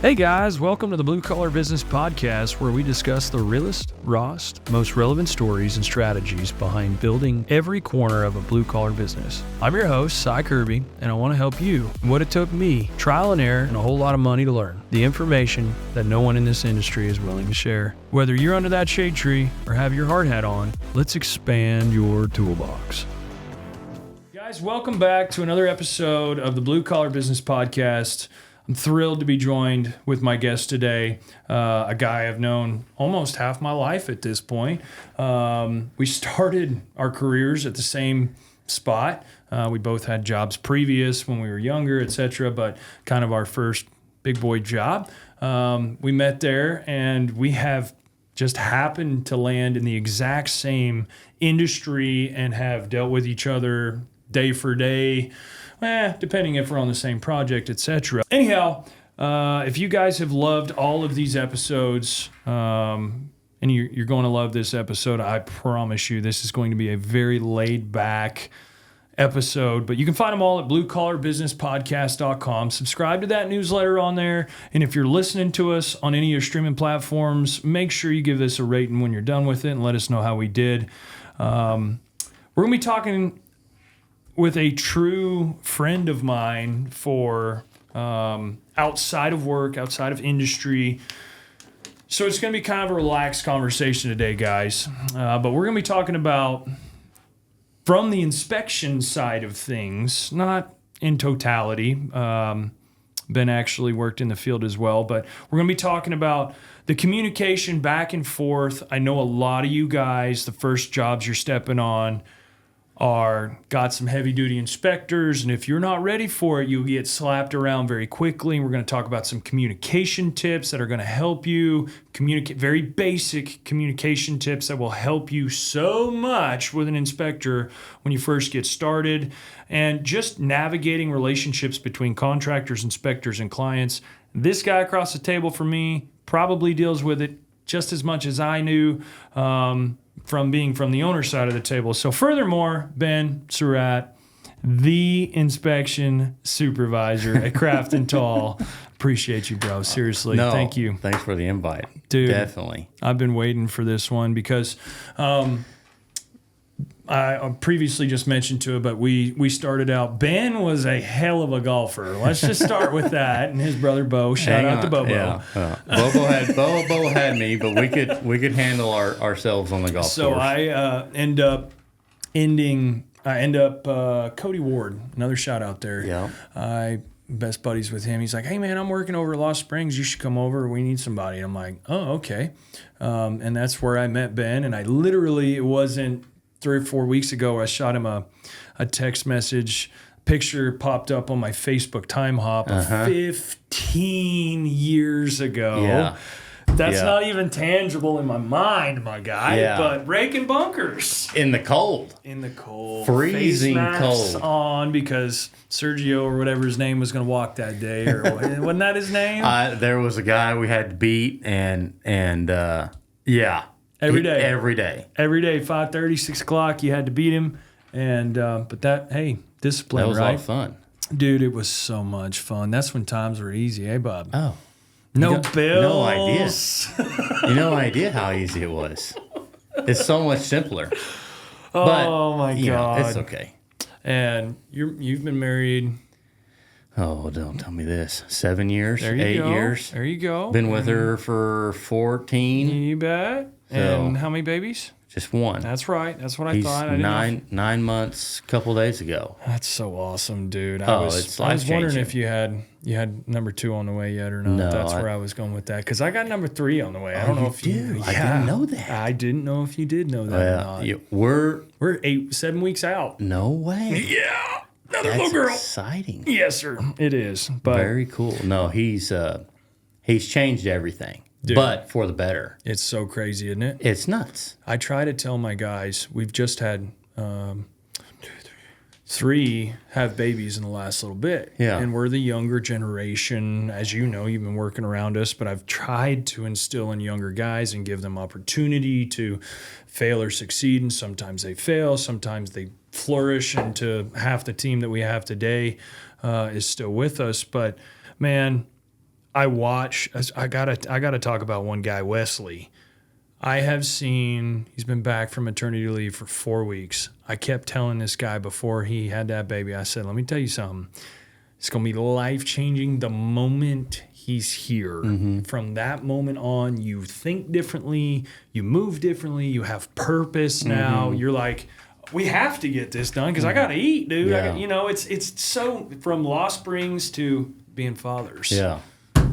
Hey guys, welcome to the Blue Collar Business Podcast, where we discuss the realest, rawest, most relevant stories and strategies behind building every corner of a blue collar business. I'm your host, Cy Kirby, and I want to help you. What it took me, trial and error, and a whole lot of money to learn. The information that no one in this industry is willing to share. Whether you're under that shade tree or have your hard hat on, let's expand your toolbox. Guys, welcome back to another episode of the Blue Collar Business Podcast. I'm thrilled to be joined with my guest today, a guy I've known almost half my life at this point. We started our careers at the same spot. We both had jobs previous when we were younger, etc., but kind of our first big boy job. We met there, and we have just happened to land in the exact same industry and have dealt with each other day for day. Depending if we're on the same project, etc. Anyhow, if you guys have loved all of these episodes, and you're going to love this episode, I promise you this is going to be a very laid-back episode. But you can find them all at bluecollarbusinesspodcast.com. Subscribe to that newsletter on there. And if you're listening to us on any of your streaming platforms, make sure you give this a rating when you're done with it and let us know how we did. We're going to be talking with a true friend of mine for outside of work, outside of industry. So it's going to be kind of a relaxed conversation today, guys. But we're going to be talking about from the inspection side of things, not in totality. Ben actually worked in the field as well, but we're going to be talking about the communication back and forth. I know a lot of you guys, the first jobs you're stepping on got some heavy duty inspectors, and if you're not ready for it, you'll get slapped around very quickly. And we're going to talk about some communication tips that are going to help you communicate, very basic communication tips that will help you so much with an inspector when you first get started, and just navigating relationships between contractors, inspectors, and clients. This guy across the table from me probably deals with it just as much as I knew, from being from the owner side of the table. So furthermore, Ben Sarratt, the inspection supervisor at Crafton Tull. Appreciate you, bro. Seriously. Thank you. Thanks for the invite. Dude, definitely. I've been waiting for this one because I previously just mentioned to it, but we started out. Ben was a hell of a golfer. Let's just start with that. And his brother Bo. Shout out to Bobo. Yeah. Bobo had me, but we could handle ourselves on the golf course. So I end up Cody Ward. Another shout out there. Yeah. I best buddies with him. He's like, hey man, I'm working over at Lost Springs. You should come over. We need somebody. I'm like, oh okay. And that's where I met Ben. And I literally, it wasn't 3 or 4 weeks ago, I shot him a text message. Picture popped up on my Facebook time hop 15 years ago. Yeah. That's not even tangible in my mind, my guy. Yeah. But raking bunkers. In the cold. Freezing face masks cold. On because Sergio or whatever his name was going to walk that day. Or wasn't that his name? There was a guy we had to beat and yeah. Every day, 5:30, 6 o'clock, you had to beat him. And but discipline, that was right? a lot of fun. Dude, it was so much fun. That's when times were easy, eh, Bob? Oh. No bills. No idea. No idea how easy it was. It's so much simpler. Oh, my God. It's okay. And you've been married. Oh, don't tell me this. 7 years, There you 8 go. years. There you go. Been with her for 14. You bet. So, and how many babies? Just one. That's right. That's what I He's thought. I didn't know. 9 months, a couple days ago. That's so awesome, dude. It's I was wondering life-changing. if you had number 2 on the way yet or not. No, That's where I was going with that because I got number 3 on the way. I don't know if you do. I didn't know that. I didn't know if you did know that or not. We're 7 weeks out. no way. Yeah, another That's little girl. exciting. Yes, sir. It is. But Very cool. No, he's changed everything, Dude. but for the better. it's so crazy, isn't it? It's nuts. I try to tell my guys. We've just had 3 have babies in the last little bit. Yeah. And we're the younger generation. As you know, you've been working around us, but I've tried to instill in younger guys and give them opportunity to fail or succeed. And sometimes they fail. Sometimes they flourish into half the team that we have today is still with us. But man, I gotta talk about one guy, Wesley. I have seen, he's been back from maternity leave for 4 weeks. I kept telling this guy before he had that baby, I said, let me tell you something. It's going to be life-changing the moment he's here. From that moment on, you think differently, you move differently, you have purpose now. You're like, we have to get this done because I got to eat, dude. Yeah. It's so, from Lost Springs to being fathers. Yeah.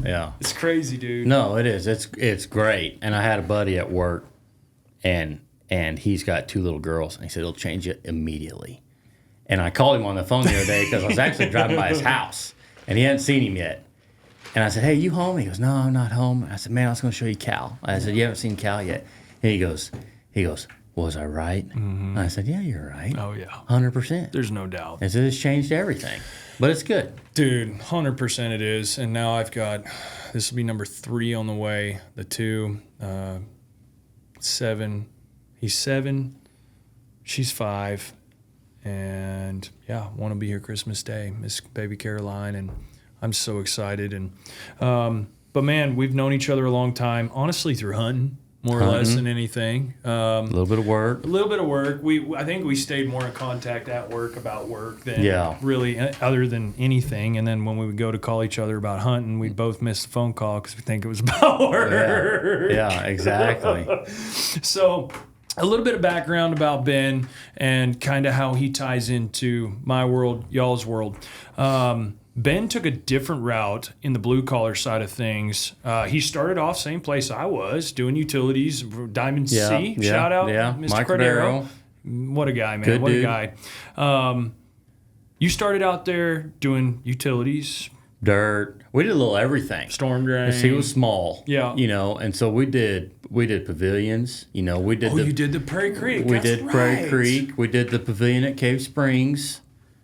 Yeah. It's crazy, dude. No, it is. It's great. And I had a buddy at work, and he's got 2 little girls, and he said it'll change it immediately. And I called him on the phone the other day because I was actually driving by his house, and he hadn't seen him yet. And I said, hey, you home? He goes, no, I'm not home. I said, man, I was going to show you Cal. I said, you haven't seen Cal yet? And he goes, was I right? And I said, yeah, you're right. Oh, yeah. 100%. There's no doubt. And so it's changed everything. But it's good. Dude, 100% it is. And now I've got, this will be number 3 on the way. The 2, 7. He's 7. She's 5. And yeah, want to be here Christmas Day. Miss baby Caroline. And I'm so excited. And, but man, we've known each other a long time, honestly, through hunting. More or less than anything. A little bit of work. I think we stayed more in contact at work about work than really other than anything. And then when we would go to call each other about hunting, we'd both miss the phone call because we think it was about work. Yeah, exactly. So a little bit of background about Ben and kind of how he ties into my world, y'all's world. Ben took a different route in the blue collar side of things. He started off same place I was, doing utilities, Diamond C. Shout out, Mr. Mike Cordero. What a guy, man. Good what dude. A guy. You started out there doing utilities. Dirt. We did a little everything. Storm drain. He was small. Yeah. And so we did pavilions. We did you did the Prairie Creek. We That's did right. Prairie Creek. We did the pavilion at Cave Springs.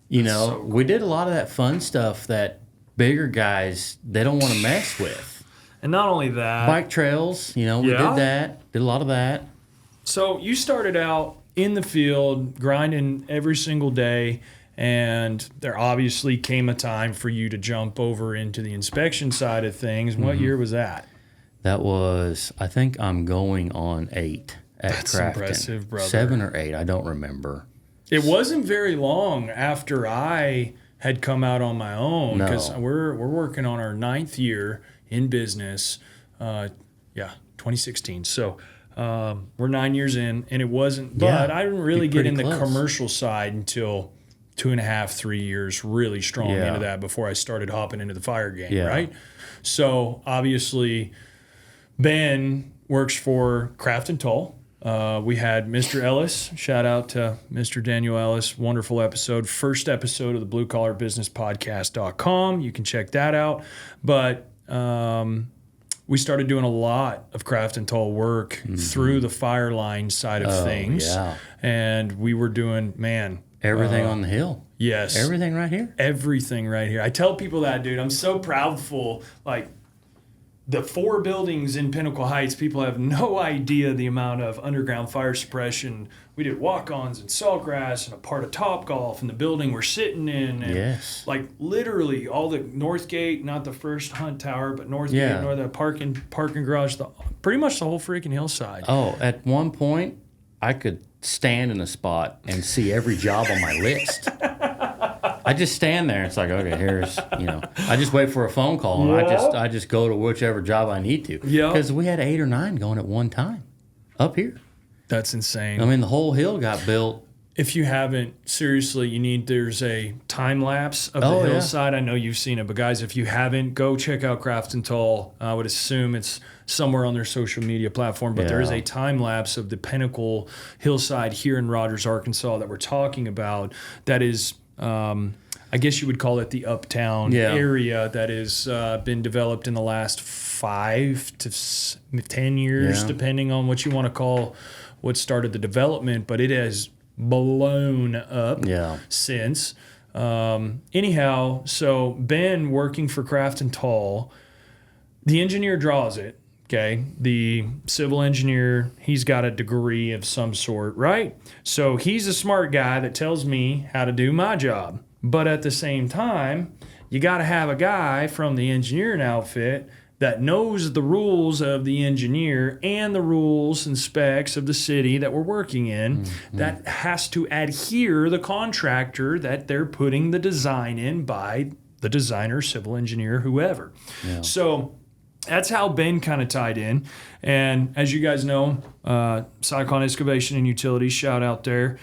So cool. We did a lot of that fun stuff that bigger guys, they don't want to mess with. And not only that. Bike trails, we did that. Did a lot of that. So you started out in the field, grinding every single day, and there obviously came a time for you to jump over into the inspection side of things. What year was that? That was, I think I'm going on 8 at That's Crafton. impressive, brother. 7 or 8, I don't remember. It wasn't very long after I had come out on my own because we're working on our 9th year in business. 2016. So we're 9 years in, and it wasn't. But I didn't really get in the commercial side until 2.5, 3 years really strong into that before I started hopping into the fire game. Right. So obviously, Ben works for Crafton Tull. We had Mr. Ellis. Shout out to Mr. Daniel Ellis. Wonderful episode. First episode of the bluecollarbusinesspodcast.com. You can check that out. But we started doing a lot of Crafton Tull work through the fire line side of things. Yeah. And we were doing, everything on the hill. Yes. Everything right here. Everything right here. I tell people that, dude. I'm so proudful. Like, the 4 buildings in Pinnacle Heights, people have no idea the amount of underground fire suppression. We did walk-ons and sawgrass and a part of Topgolf and the building we're sitting in. And like literally all the Northgate, not the first Hunt Tower, but Northgate, nor the parking garage, pretty much the whole freaking hillside. Oh, at one point, I could stand in a spot and see every job on my list. I just stand there. It's like, okay, here's, I just wait for a phone call, and I just go to whichever job I need to. Yeah. Because we had 8 or 9 going at one time up here. That's insane. I mean, the whole hill got built. If you haven't, seriously, there's a time lapse of the hillside. I know you've seen it, but guys, if you haven't, go check out Crafton Tull. I would assume it's somewhere on their social media platform, but there is a time lapse of the Pinnacle hillside here in Rogers, Arkansas that we're talking about. That is, I guess you would call it the uptown area that has been developed in the last 5 to 10 years, depending on what you want to call what started the development, but it has blown up since. Anyhow, so Ben working for Crafton Tull, the engineer draws it, okay? The civil engineer, he's got a degree of some sort, right? So he's a smart guy that tells me how to do my job. But at the same time, you got to have a guy from the engineering outfit that knows the rules of the engineer and the rules and specs of the city that we're working in, that has to adhere the contractor that they're putting the design in by the designer, civil engineer, whoever. Yeah. So that's how Ben kind of tied in. And as you guys know, Cyclone Excavation and Utilities, shout out there.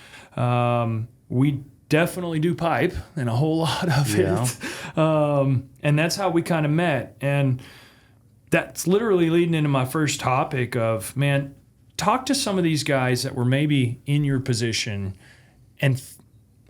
We definitely do pipe and a whole lot of it. And that's how we kind of met. And that's literally leading into my first topic of, man, talk to some of these guys that were maybe in your position and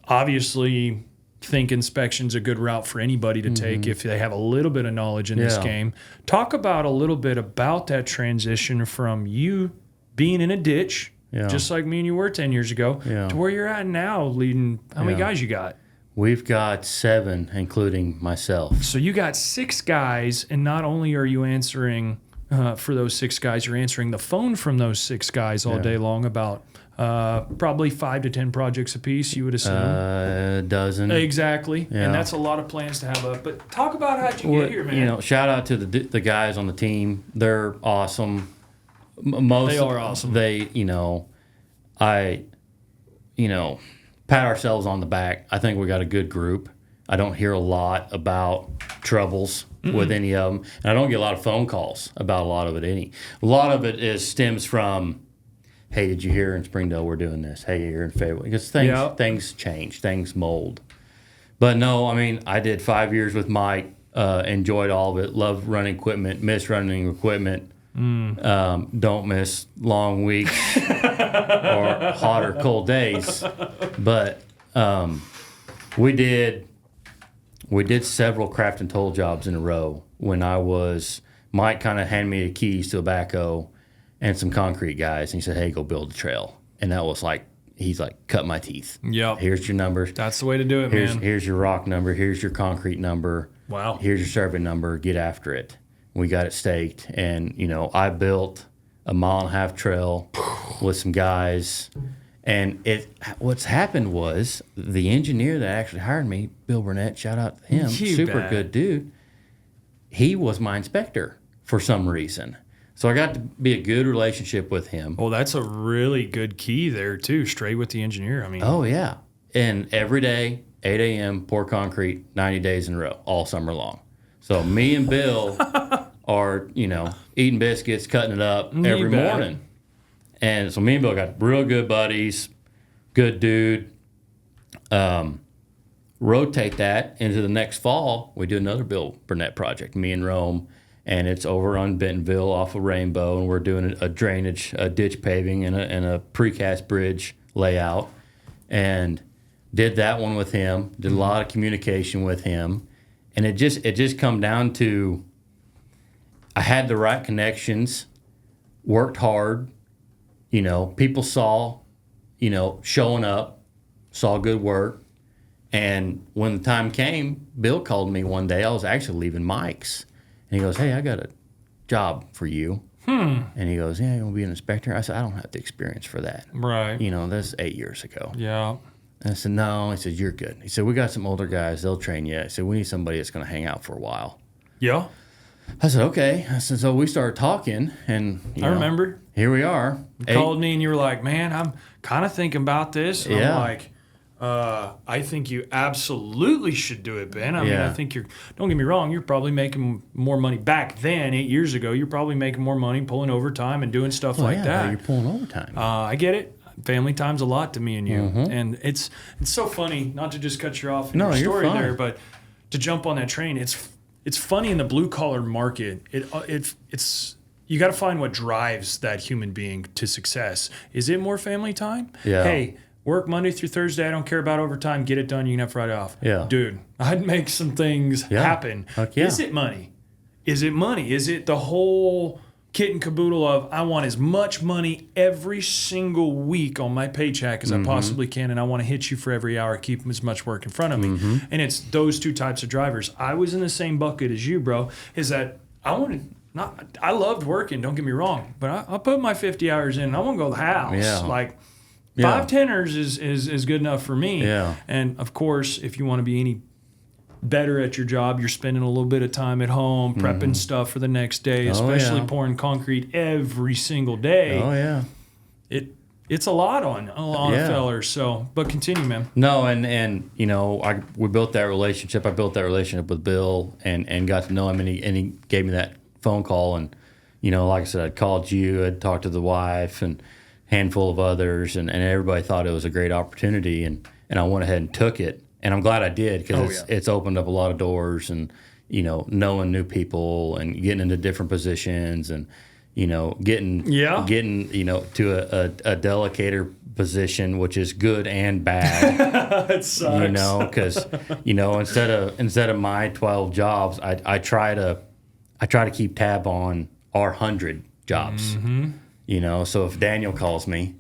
obviously think inspection's a good route for anybody to take if they have a little bit of knowledge in this game. Talk about a little bit about that transition from you being in a ditch, just like me and you were 10 years ago, to where you're at now leading. How many guys you got? We've got 7, including myself. So you got 6 guys, and not only are you answering for those 6 guys, you're answering the phone from those 6 guys all day long about probably 5 to 10 projects apiece, you would assume. A dozen. Exactly. Yeah. And that's a lot of plans to have up. But talk about how'd you get here, man. You know, shout out to the guys on the team. They're awesome. They are awesome. They, pat ourselves on the back. I think we got a good group. I don't hear a lot about troubles with any of them, and I don't get a lot of phone calls about a lot of it. A lot of it stems from, hey, did you hear in Springdale we're doing this? Hey, you're in favor. Because things change, things mold. But no, I mean, I did 5 years with Mike, enjoyed all of it, loved running equipment, miss running equipment. Don't miss long weeks or hot or cold days. But we did several Crafton Tull jobs in a row when Mike kind of handed me the keys to a backhoe and some concrete guys, and he said, hey, go build a trail. And that was like, he's like, cut my teeth. Yep. Here's your numbers. That's the way to do it, man. Here's your rock number. Here's your concrete number. Wow. Here's your survey number. Get after it. We got it staked. And, I built a 1.5 mile trail with some guys. And what's happened was the engineer that actually hired me, Bill Burnett, shout out to him, super good dude. He was my inspector for some reason. So I got to be a good relationship with him. Well, that's a really good key there, too, straight with the engineer. I mean, oh, yeah. And every day, 8 a.m., pour concrete, 90 days in a row, all summer long. So me and Bill are, eating biscuits, cutting it up every morning. And so me and Bill got real good buddies, good dude. Rotate that into the next fall, we do another Bill Burnett project, me and Rome. And it's over on Bentonville off of Rainbow, and we're doing a drainage, a ditch paving, and a precast bridge layout. And did that one with him. Did a lot of communication with him, and it just come down to I had the right connections, worked hard. People saw, showing up, saw good work, and when the time came, Bill called me one day. I was actually leaving Mike's. And he goes, hey, I got a job for you. And he goes, yeah, you want to be an inspector? I said, I don't have the experience for that. Right. That's 8 years ago. Yeah. And I said, no. He said, you're good. He said, we got some older guys. They'll train you. I said, we need somebody that's going to hang out for a while. Yeah. I said, okay. I said, so we started talking, and I remember. Here we are. You called me, and you were like, man, I'm kind of thinking about this. And I'm like, I think you absolutely should do it, Ben. I mean, I think don't get me wrong, you're probably making more money back then, 8 years ago. You're probably making more money pulling overtime and doing stuff like that. You're pulling overtime. I get it. Family time's a lot to me and you. And it's so funny, not to just cut you off in your story there, but to jump on that train. It's funny in the blue collar market. It's you got to find what drives that human being to success. Is it more family time? Yeah. Hey, work Monday through Thursday. I don't care about overtime. Get it done. You can have Friday off. Yeah. Dude, I'd make some things happen. Heck yeah. Is it money? Is it the whole kit and caboodle of I want as much money every single week on my paycheck as I possibly can, and I want to hit you for every hour, keep as much work in front of me. And it's those two types of drivers. I was in the same bucket as you, bro, is that I loved working, don't get me wrong, but I put my 50 hours in and I want to go to the house. Yeah. Like 5 tenors is good enough for me. Yeah. And of course, if you want to be any better at your job. You're spending a little bit of time at home prepping stuff for the next day, especially pouring concrete every single day. Oh yeah. It's a lot on a feller. So, but continue, man. No, and we built that relationship. I built that relationship with Bill and got to know him, and he gave me that phone call, and like I said, I'd called you, I'd talked to the wife and a handful of others, and everybody thought it was a great opportunity, and I went ahead and took it, and I'm glad I did because it's opened up a lot of doors, and knowing new people and getting into different positions, and getting to a delegator position, which is good and bad. It sucks. Because instead of my 12 jobs, I try to keep tab on our 100 jobs. So if Daniel calls me,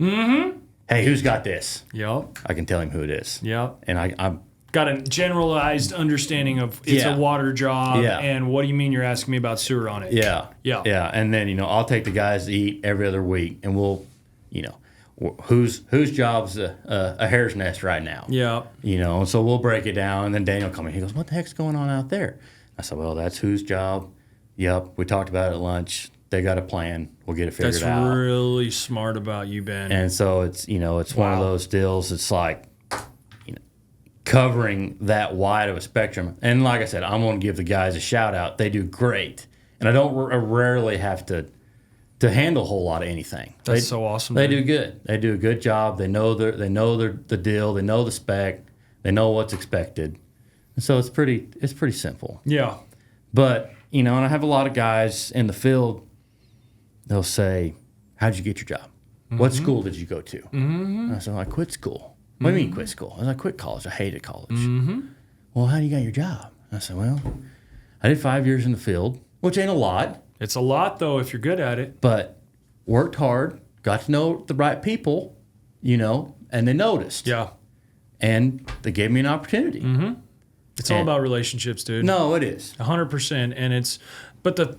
hey, who's got this? Yep. I can tell him who it is. Yep. And I'm got a generalized understanding of it's a water job, and what do you mean you're asking me about sewer on it? Yeah. And then I'll take the guys to eat every other week, and we'll whose job's a hare's nest right now. Yeah. And so we'll break it down, and then Daniel comes in. He goes, "What the heck's going on out there?" I said, "Well, that's whose job." Yep. We talked about it at lunch. They got a plan. We'll get it figured out. That's really smart about you, Ben. And so it's it's one of those deals. It's like covering that wide of a spectrum. And like I said, I'm going to give the guys a shout out. They do great, and I rarely have to handle a whole lot of anything. That's so awesome. They do good. They do a good job. They know the deal. They know the spec. They know what's expected. And so it's pretty simple. Yeah. But and I have a lot of guys in the field. They'll say, "How'd you get your job? What school did you go to?" I said, "I quit school." "What do you mean quit school?" I quit college. I hated college. "Well, how do you got your job?" I said, "Well, I did 5 years in the field, which ain't a lot. It's a lot, though, if you're good at it. But worked hard, got to know the right people, and they noticed. Yeah. And they gave me an opportunity." It's all about relationships, dude. No, it is. 100%. And but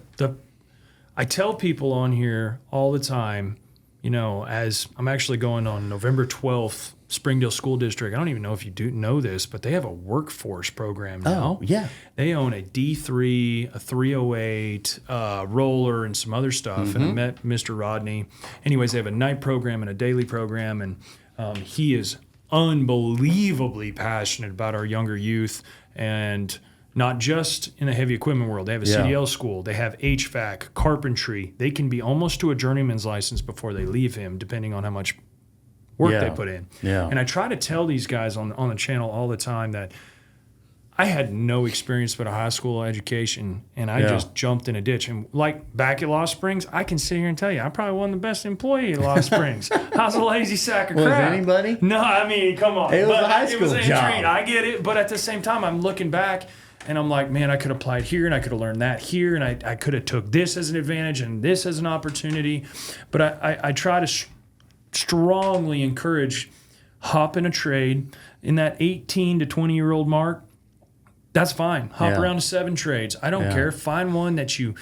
I tell people on here all the time, as I'm actually going on November 12th, Springdale School District. I don't even know if you do know this, but they have a workforce program now. Oh, yeah. They own a D3, a 308, roller, and some other stuff. And I met Mr. Rodney. Anyways, they have a night program and a daily program, and he is unbelievably passionate about our younger youth, and not just in the heavy equipment world. They have a CDL school. They have HVAC, carpentry. They can be almost to a journeyman's license before they leave him, depending on how much work they put in. Yeah. And I try to tell these guys on the channel all the time that I had no experience but a high school education, and I just jumped in a ditch. And like back at Lost Springs, I can sit here and tell you, I probably wasn't the best employee at Lost Springs. I was a lazy sack of crap. Was anybody? No, I mean, come on. It was a high school job. I get it, but at the same time, I'm looking back, and I'm like, man, I could have applied here, and I could have learned that here, and I could have took this as an advantage and this as an opportunity. But I try to strongly encourage hop in a trade in that 18 to 20-year-old mark. That's fine. Hop around to 7 trades. I don't care. Find one that you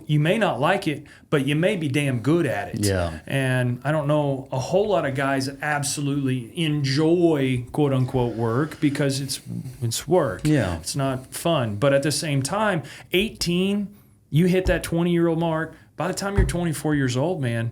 may not like it, but you may be damn good at it. Yeah. And I don't know a whole lot of guys that absolutely enjoy quote unquote work because it's work. Yeah. It's not fun. But at the same time, 18, you hit that 20-year-old mark. By the time you're 24 years old, man,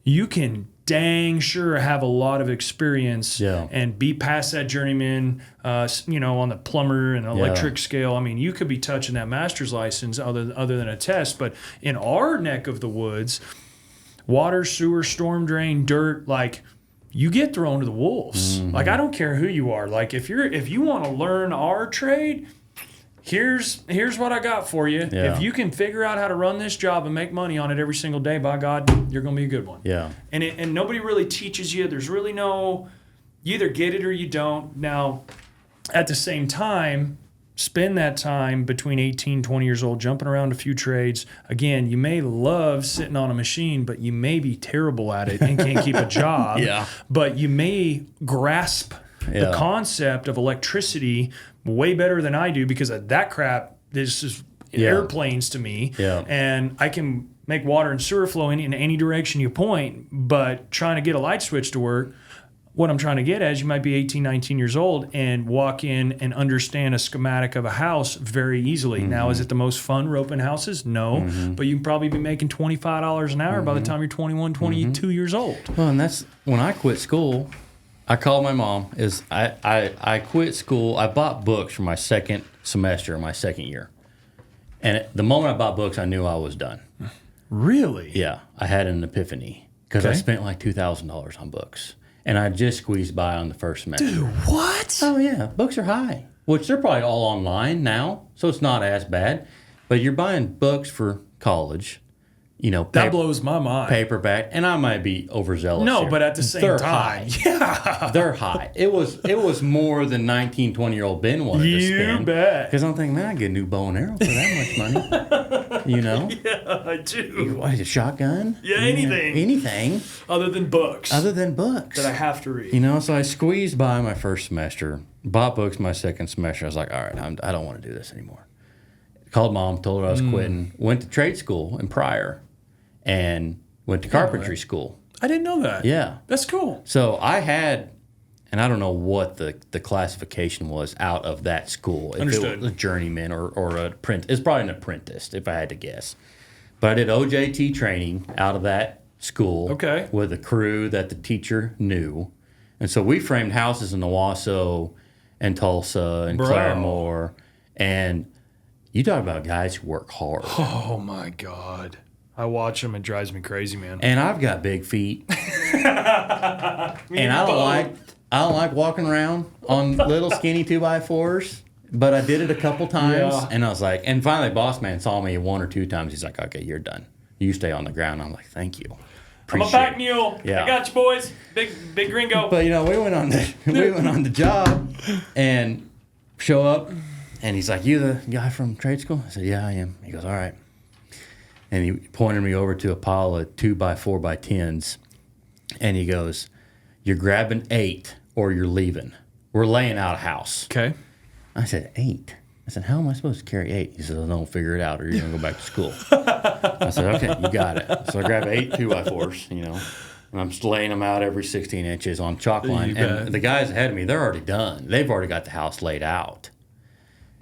you can dang sure have a lot of experience and be past that journeyman, on the plumber and electric scale. I mean, you could be touching that master's license other than a test. But in our neck of the woods, water, sewer, storm drain, dirt, like you get thrown to the wolves. Like, I don't care who you are. Like, if you want to learn our trade, here's what I got for you. Yeah. If you can figure out how to run this job and make money on it every single day, by God, you're going to be a good one. Yeah. And nobody really teaches you. There's really no, you either get it or you don't. Now, at the same time, spend that time between 18, 20 years old, jumping around a few trades. Again, you may love sitting on a machine, but you may be terrible at it and can't keep a job. Yeah. But you may grasp the concept of electricity way better than I do, because that crap is airplanes to me. Yeah. And I can make water and sewer flow in any direction you point, but trying to get a light switch to work, what I'm trying to get at is you might be 18, 19 years old and walk in and understand a schematic of a house very easily. Now, is it the most fun roping houses? No. But you can probably be making $25 an hour by the time you're 21, 22 years old. Well, and that's when I quit school. I called my mom. I quit school. I bought books for my second semester, my second year. And the moment I bought books, I knew I was done. Really? Yeah. I had an epiphany because I spent like $2,000 on books. And I just squeezed by on the first semester. Dude, what? Oh, yeah. Books are high, which they're probably all online now, so it's not as bad. But you're buying books for college, that blows my mind. Paperback, and I might be overzealous. No, here. but at the same time, yeah, they're high. It was more than 19, 20-year-old Ben wanted to spend. You bet. Because I'm thinking, man, I get a new bow and arrow for that much money. Yeah, I do. What is it, shotgun? Yeah, anything. Anything. Other than books. That I have to read. So I squeezed by my first semester, bought books my second semester. I was like, all right, I don't want to do this anymore. Called mom, told her I was quitting. Went to trade school in Pryor and went to carpentry school. I didn't know that. Yeah. That's cool. So I had, and I don't know what the classification was out of that school. If Understood. it was a journeyman or a apprentice. It's probably an apprentice, if I had to guess. But I did OJT training out of that school. Okay. With a crew that the teacher knew. And so we framed houses in Owasso and Tulsa and Claremore. And you talk about guys who work hard. Oh, my God. I watch them. It drives me crazy, man. And I've got big feet. And I don't like walking around on little skinny 2x4s. But I did it a couple times, and I was like, and finally, boss man saw me one or two times. He's like, "Okay, you're done. You stay on the ground." I'm like, "Thank you." I'm a pack mule. Yeah. I got you, boys. Big gringo. But we went on the job, and show up, and he's like, "You the guy from trade school?" I said, "Yeah, I am." He goes, "All right," and he pointed me over to a pile of 2x4x10s, and he goes, "You're grabbing 8, or you're leaving. We're laying out a house." Okay. I said, 8? I said, how am I supposed to carry 8? He said, well, don't figure it out or you're going to go back to school. I said, okay, you got it. So I grabbed 8 2x4s, and I'm just laying them out every 16 inches on chalk line. And the guys ahead of me, they're already done. They've already got the house laid out.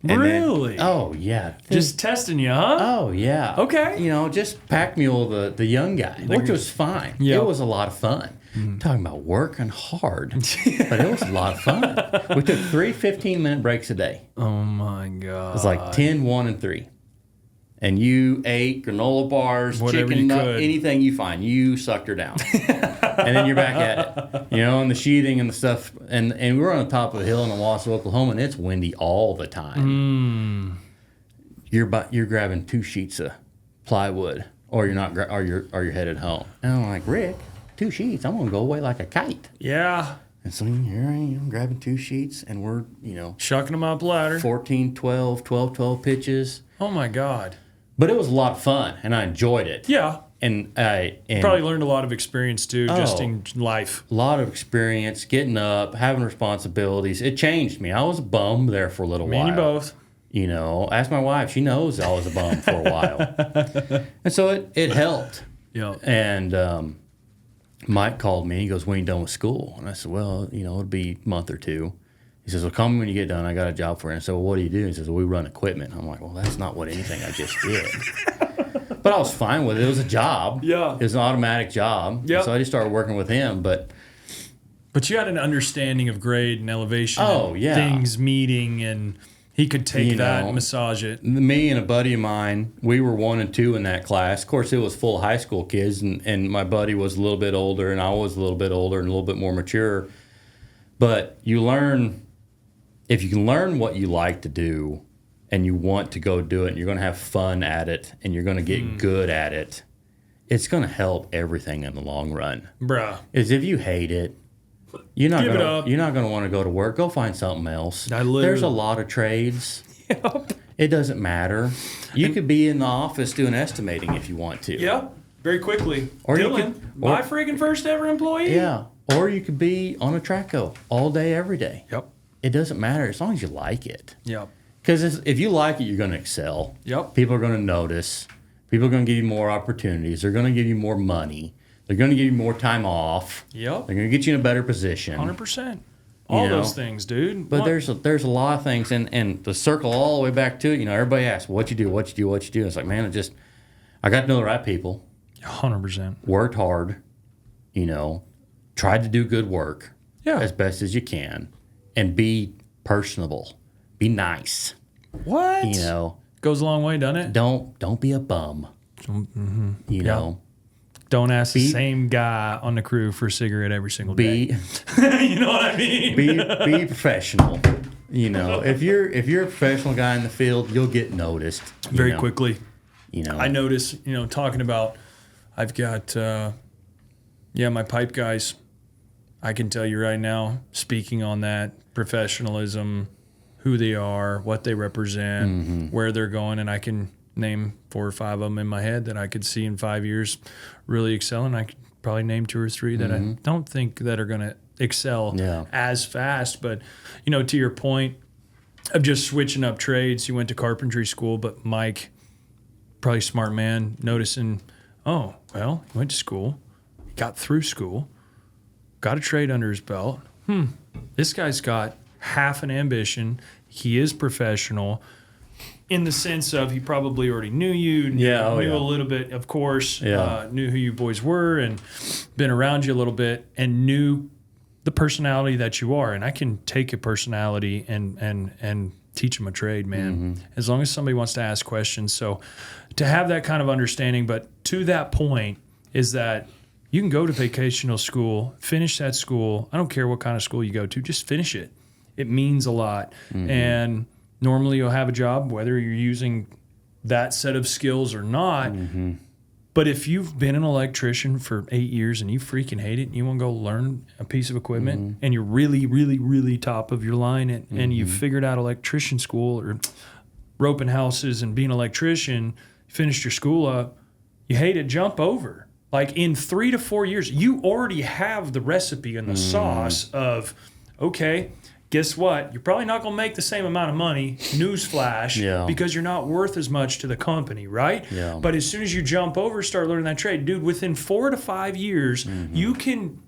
And really? Oh, yeah. Just testing you, huh? Oh, yeah. Okay. Just pack mule the young guy, which was fine. Yeah. It was a lot of fun. Talking about working hard, but it was a lot of fun. We took 3 15-minute breaks a day. Oh, my God. It was like 10, 1, and 3. And you ate granola bars, whatever chicken nut, could. anything you find, you sucked her down. And then you're back at it. And the sheathing and the stuff. And we were on the top of a hill in Owasso, Oklahoma, and it's windy all the time. You're grabbing 2 sheets of plywood, or you're not, or you're headed home. And I'm like, Rick, 2 sheets, I'm gonna go away like a kite. Yeah. And so here I am grabbing 2 sheets, and we're shucking them up ladder. 14, 12, 12, 12 pitches. Oh my God. But it was a lot of fun, and I enjoyed it. Yeah. And probably learned a lot of experience too, just in life. A lot of experience, getting up, having responsibilities. It changed me. I was a bum there for a little while. Me and you both. Ask my wife. She knows I was a bum for a while. And so it helped. Yeah. And Mike called me. He goes, when are you done with school? And I said, well, it'll be a month or 2. He says, well, call me when you get done. I got a job for you. And I said, well, what do you do? He says, well, we run equipment. I'm like, well, that's not what anything I just did. But I was fine with it. It was a job. Yeah. It was an automatic job. Yeah. So I just started working with him. But you had an understanding of grade and elevation. Oh, and yeah. Things meeting, and he could take that and massage it. Me and a buddy of mine, we were 1 and 2 in that class. Of course, it was full of high school kids, and my buddy was a little bit older, and I was a little bit older and a little bit more mature. But you learn, if you can learn what you like to do and you want to go do it, and you're going to have fun at it, and you're going to get good at it, it's going to help everything in the long run. Bruh. Is if you hate it, you're not Give it gonna up. you're not gonna want to go to work. Go find something else. literally- There's a lot of trades. Yep. It doesn't matter. You could be in the office doing estimating if you want to. Yep. Very quickly. Or you Dylan, can- my friggin' first ever employee. Yeah. Or you could be on a track-o all day, every day. Yep. It doesn't matter as long as you like it. Yep. Because if you like it, you're going to excel. Yep. People are going to notice. People are going to give you more opportunities. They're going to give you more money. They're going to give you more time off. Yep. They're going to get you in a better position. 100%. All those things, dude. But there's a lot of things, and to circle all the way back to it, everybody asks, what you do. It's like, man, I got to know the right people. 100%. Worked hard, tried to do good work as best as you can, and be personable. Be nice. What? Goes a long way, doesn't it? Don't be a bum. Mm-hmm. Don't ask the same guy on the crew for a cigarette every single day. You know what I mean? Be professional. If you're a professional guy in the field, you'll get noticed very quickly. I notice, talking about, I've got, my pipe guys. I can tell you right now, speaking on that, professionalism, who they are, what they represent, where they're going, and I can name 4 or 5 of them in my head that I could see in 5 years really excelling. I could probably name 2 or 3 that I don't think that are going to excel as fast. But, to your point of just switching up trades, you went to carpentry school, but Mike, probably smart man, noticing, he went to school, got through school, got a trade under his belt. This guy's got half an ambition. He is professional in the sense of he probably already knew you, knew a little bit, of course, knew who you boys were and been around you a little bit and knew the personality that you are. And I can take a personality and teach them a trade, man, as long as somebody wants to ask questions. So to have that kind of understanding, but to that point is that you can go to vocational school, finish that school. I don't care what kind of school you go to, just finish it. It means a lot. And normally you'll have a job, whether you're using that set of skills or not. But if you've been an electrician for 8 years and you freaking hate it and you want to go learn a piece of equipment and you're really, really, really top of your line and you've figured out electrician school or roping houses and being an electrician, finished your school up, you hate it, jump over. Like in 3 to 4 years, you already have the recipe and the sauce of, okay, guess what? You're probably not going to make the same amount of money, newsflash, because you're not worth as much to the company, right? But as soon as you jump over, start learning that trade, dude, within 4 to 5 years, you can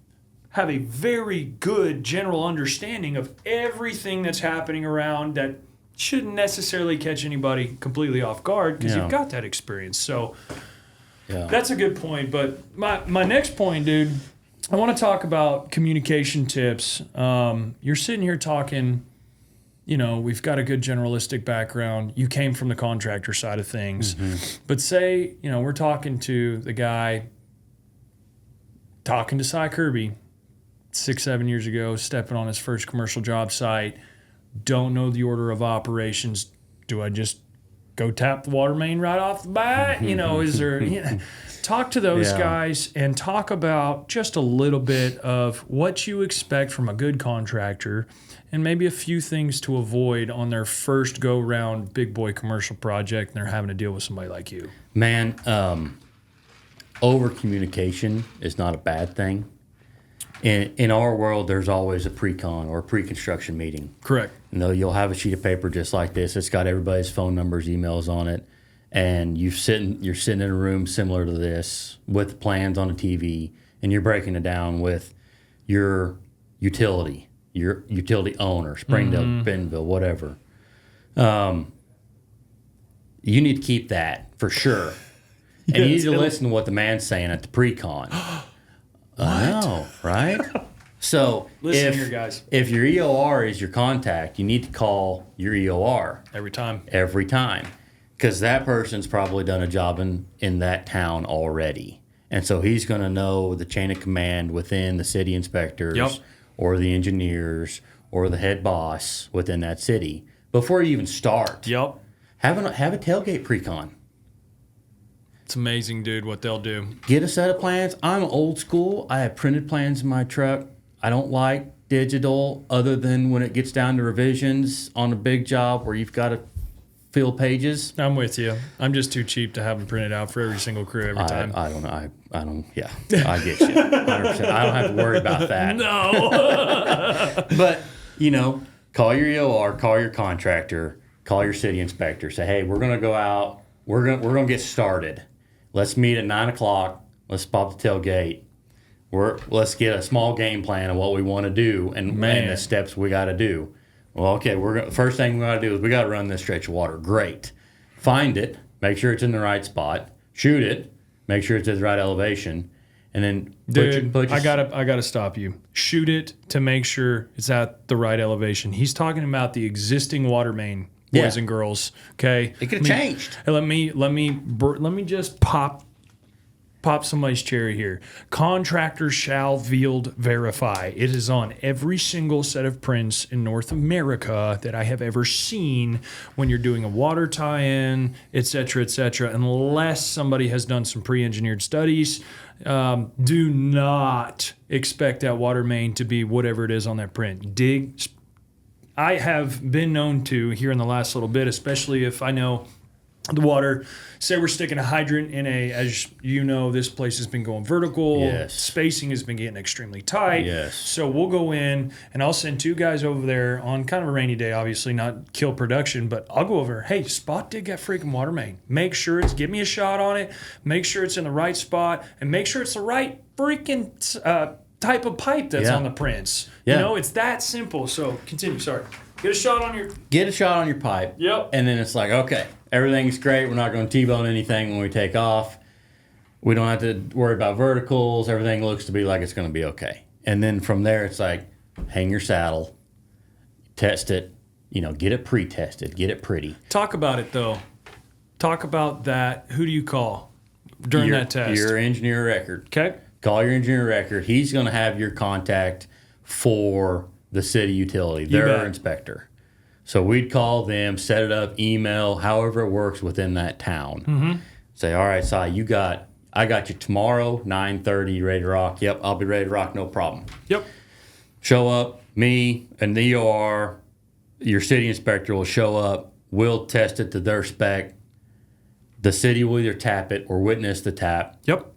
have a very good general understanding of everything that's happening around that shouldn't necessarily catch anybody completely off guard because you've got that experience. So that's a good point. But my next point, dude, I want to talk about communication tips. You're sitting here talking, we've got a good generalistic background. You came from the contractor side of things. But say, we're talking to the guy, talking to Cy Kirby 6-7 years ago, stepping on his first commercial job site, don't know the order of operations. Do I just go tap the water main right off the bat? Is there... Talk to those guys and talk about just a little bit of what you expect from a good contractor and maybe a few things to avoid on their first go-round big boy commercial project and they're having to deal with somebody like you. Man, over-communication is not a bad thing. In our world, there's always a pre-con or a pre-construction meeting. Correct. You'll have a sheet of paper just like this. It's got everybody's phone numbers, emails on it. And you're sitting in a room similar to this with plans on a TV, and you're breaking it down with your utility owner, Springdale, Bentonville, whatever. You need to keep that for sure. And you need to listen to what the man's saying at the pre-con. I know, right? So listen here, guys. If your EOR is your contact, you need to call your EOR. Every time. Because that person's probably done a job in that town already. And so he's going to know the chain of command within the city inspectors or the engineers or the head boss within that city before you even start. Have a tailgate pre-con. It's amazing, dude, what they'll do. Get a set of plans. I'm old school. I have printed plans in my truck. I don't like digital other than when it gets down to revisions on a big job where you've got to fill pages. I'm with you. I'm just too cheap to have them printed out for every single crew every time. I don't. I get you. 100%. I don't have to worry about that. No. But, call your EOR, call your contractor, call your city inspector. Say, hey, we're going to go out. We're going to get started. Let's meet at 9 o'clock. Let's pop the tailgate. let's get a small game plan of what we want to do and the steps we got to do. Well, okay, first thing we got to do is we got to run this stretch of water. Great. Find it, make sure it's in the right spot, shoot it, make sure it's at the right elevation, and then I gotta stop you. Shoot it to make sure it's at the right elevation. He's talking about the existing water main, boys and girls. Okay, it could have changed. Let me just pop somebody's cherry here. Contractors shall verify. It is on every single set of prints in North America that I have ever seen when you're doing a water tie-in, et cetera, unless somebody has done some pre-engineered studies. Do not expect that water main to be whatever it is on that print. I have been known to, here in the last little bit, especially if I know the water, say we're sticking a hydrant in as you know, this place has been going vertical. Yes. Spacing has been getting extremely tight. Yes. So we'll go in and I'll send 2 guys over there on kind of a rainy day, obviously not kill production, but I'll go over, hey, spot dig that freaking water main. Make sure give me a shot on it, make sure it's in the right spot, and make sure it's the right freaking type of pipe that's on the prints. Yeah. You know, it's that simple. So continue, sorry. Get a shot on your pipe. Yep. And then it's like, okay, everything's great. We're not going to T-bone anything when we take off. We don't have to worry about verticals. Everything looks to be like it's going to be okay. And then from there, it's like, hang your saddle, test it, get it pre-tested, get it pretty. Talk about it, though. Talk about that. Who do you call during that test? Your engineer record. Okay. Call your engineer record. He's going to have your contact for the city utility, their inspector. So we'd call them, set it up, email, however it works within that town. Mm-hmm. Say, all right, Si, I got you tomorrow, 9:30, ready to rock. Yep, I'll be ready to rock, no problem. Yep. Show up, me and the EOR, your city inspector will show up. We'll test it to their spec. The city will either tap it or witness the tap. Yep.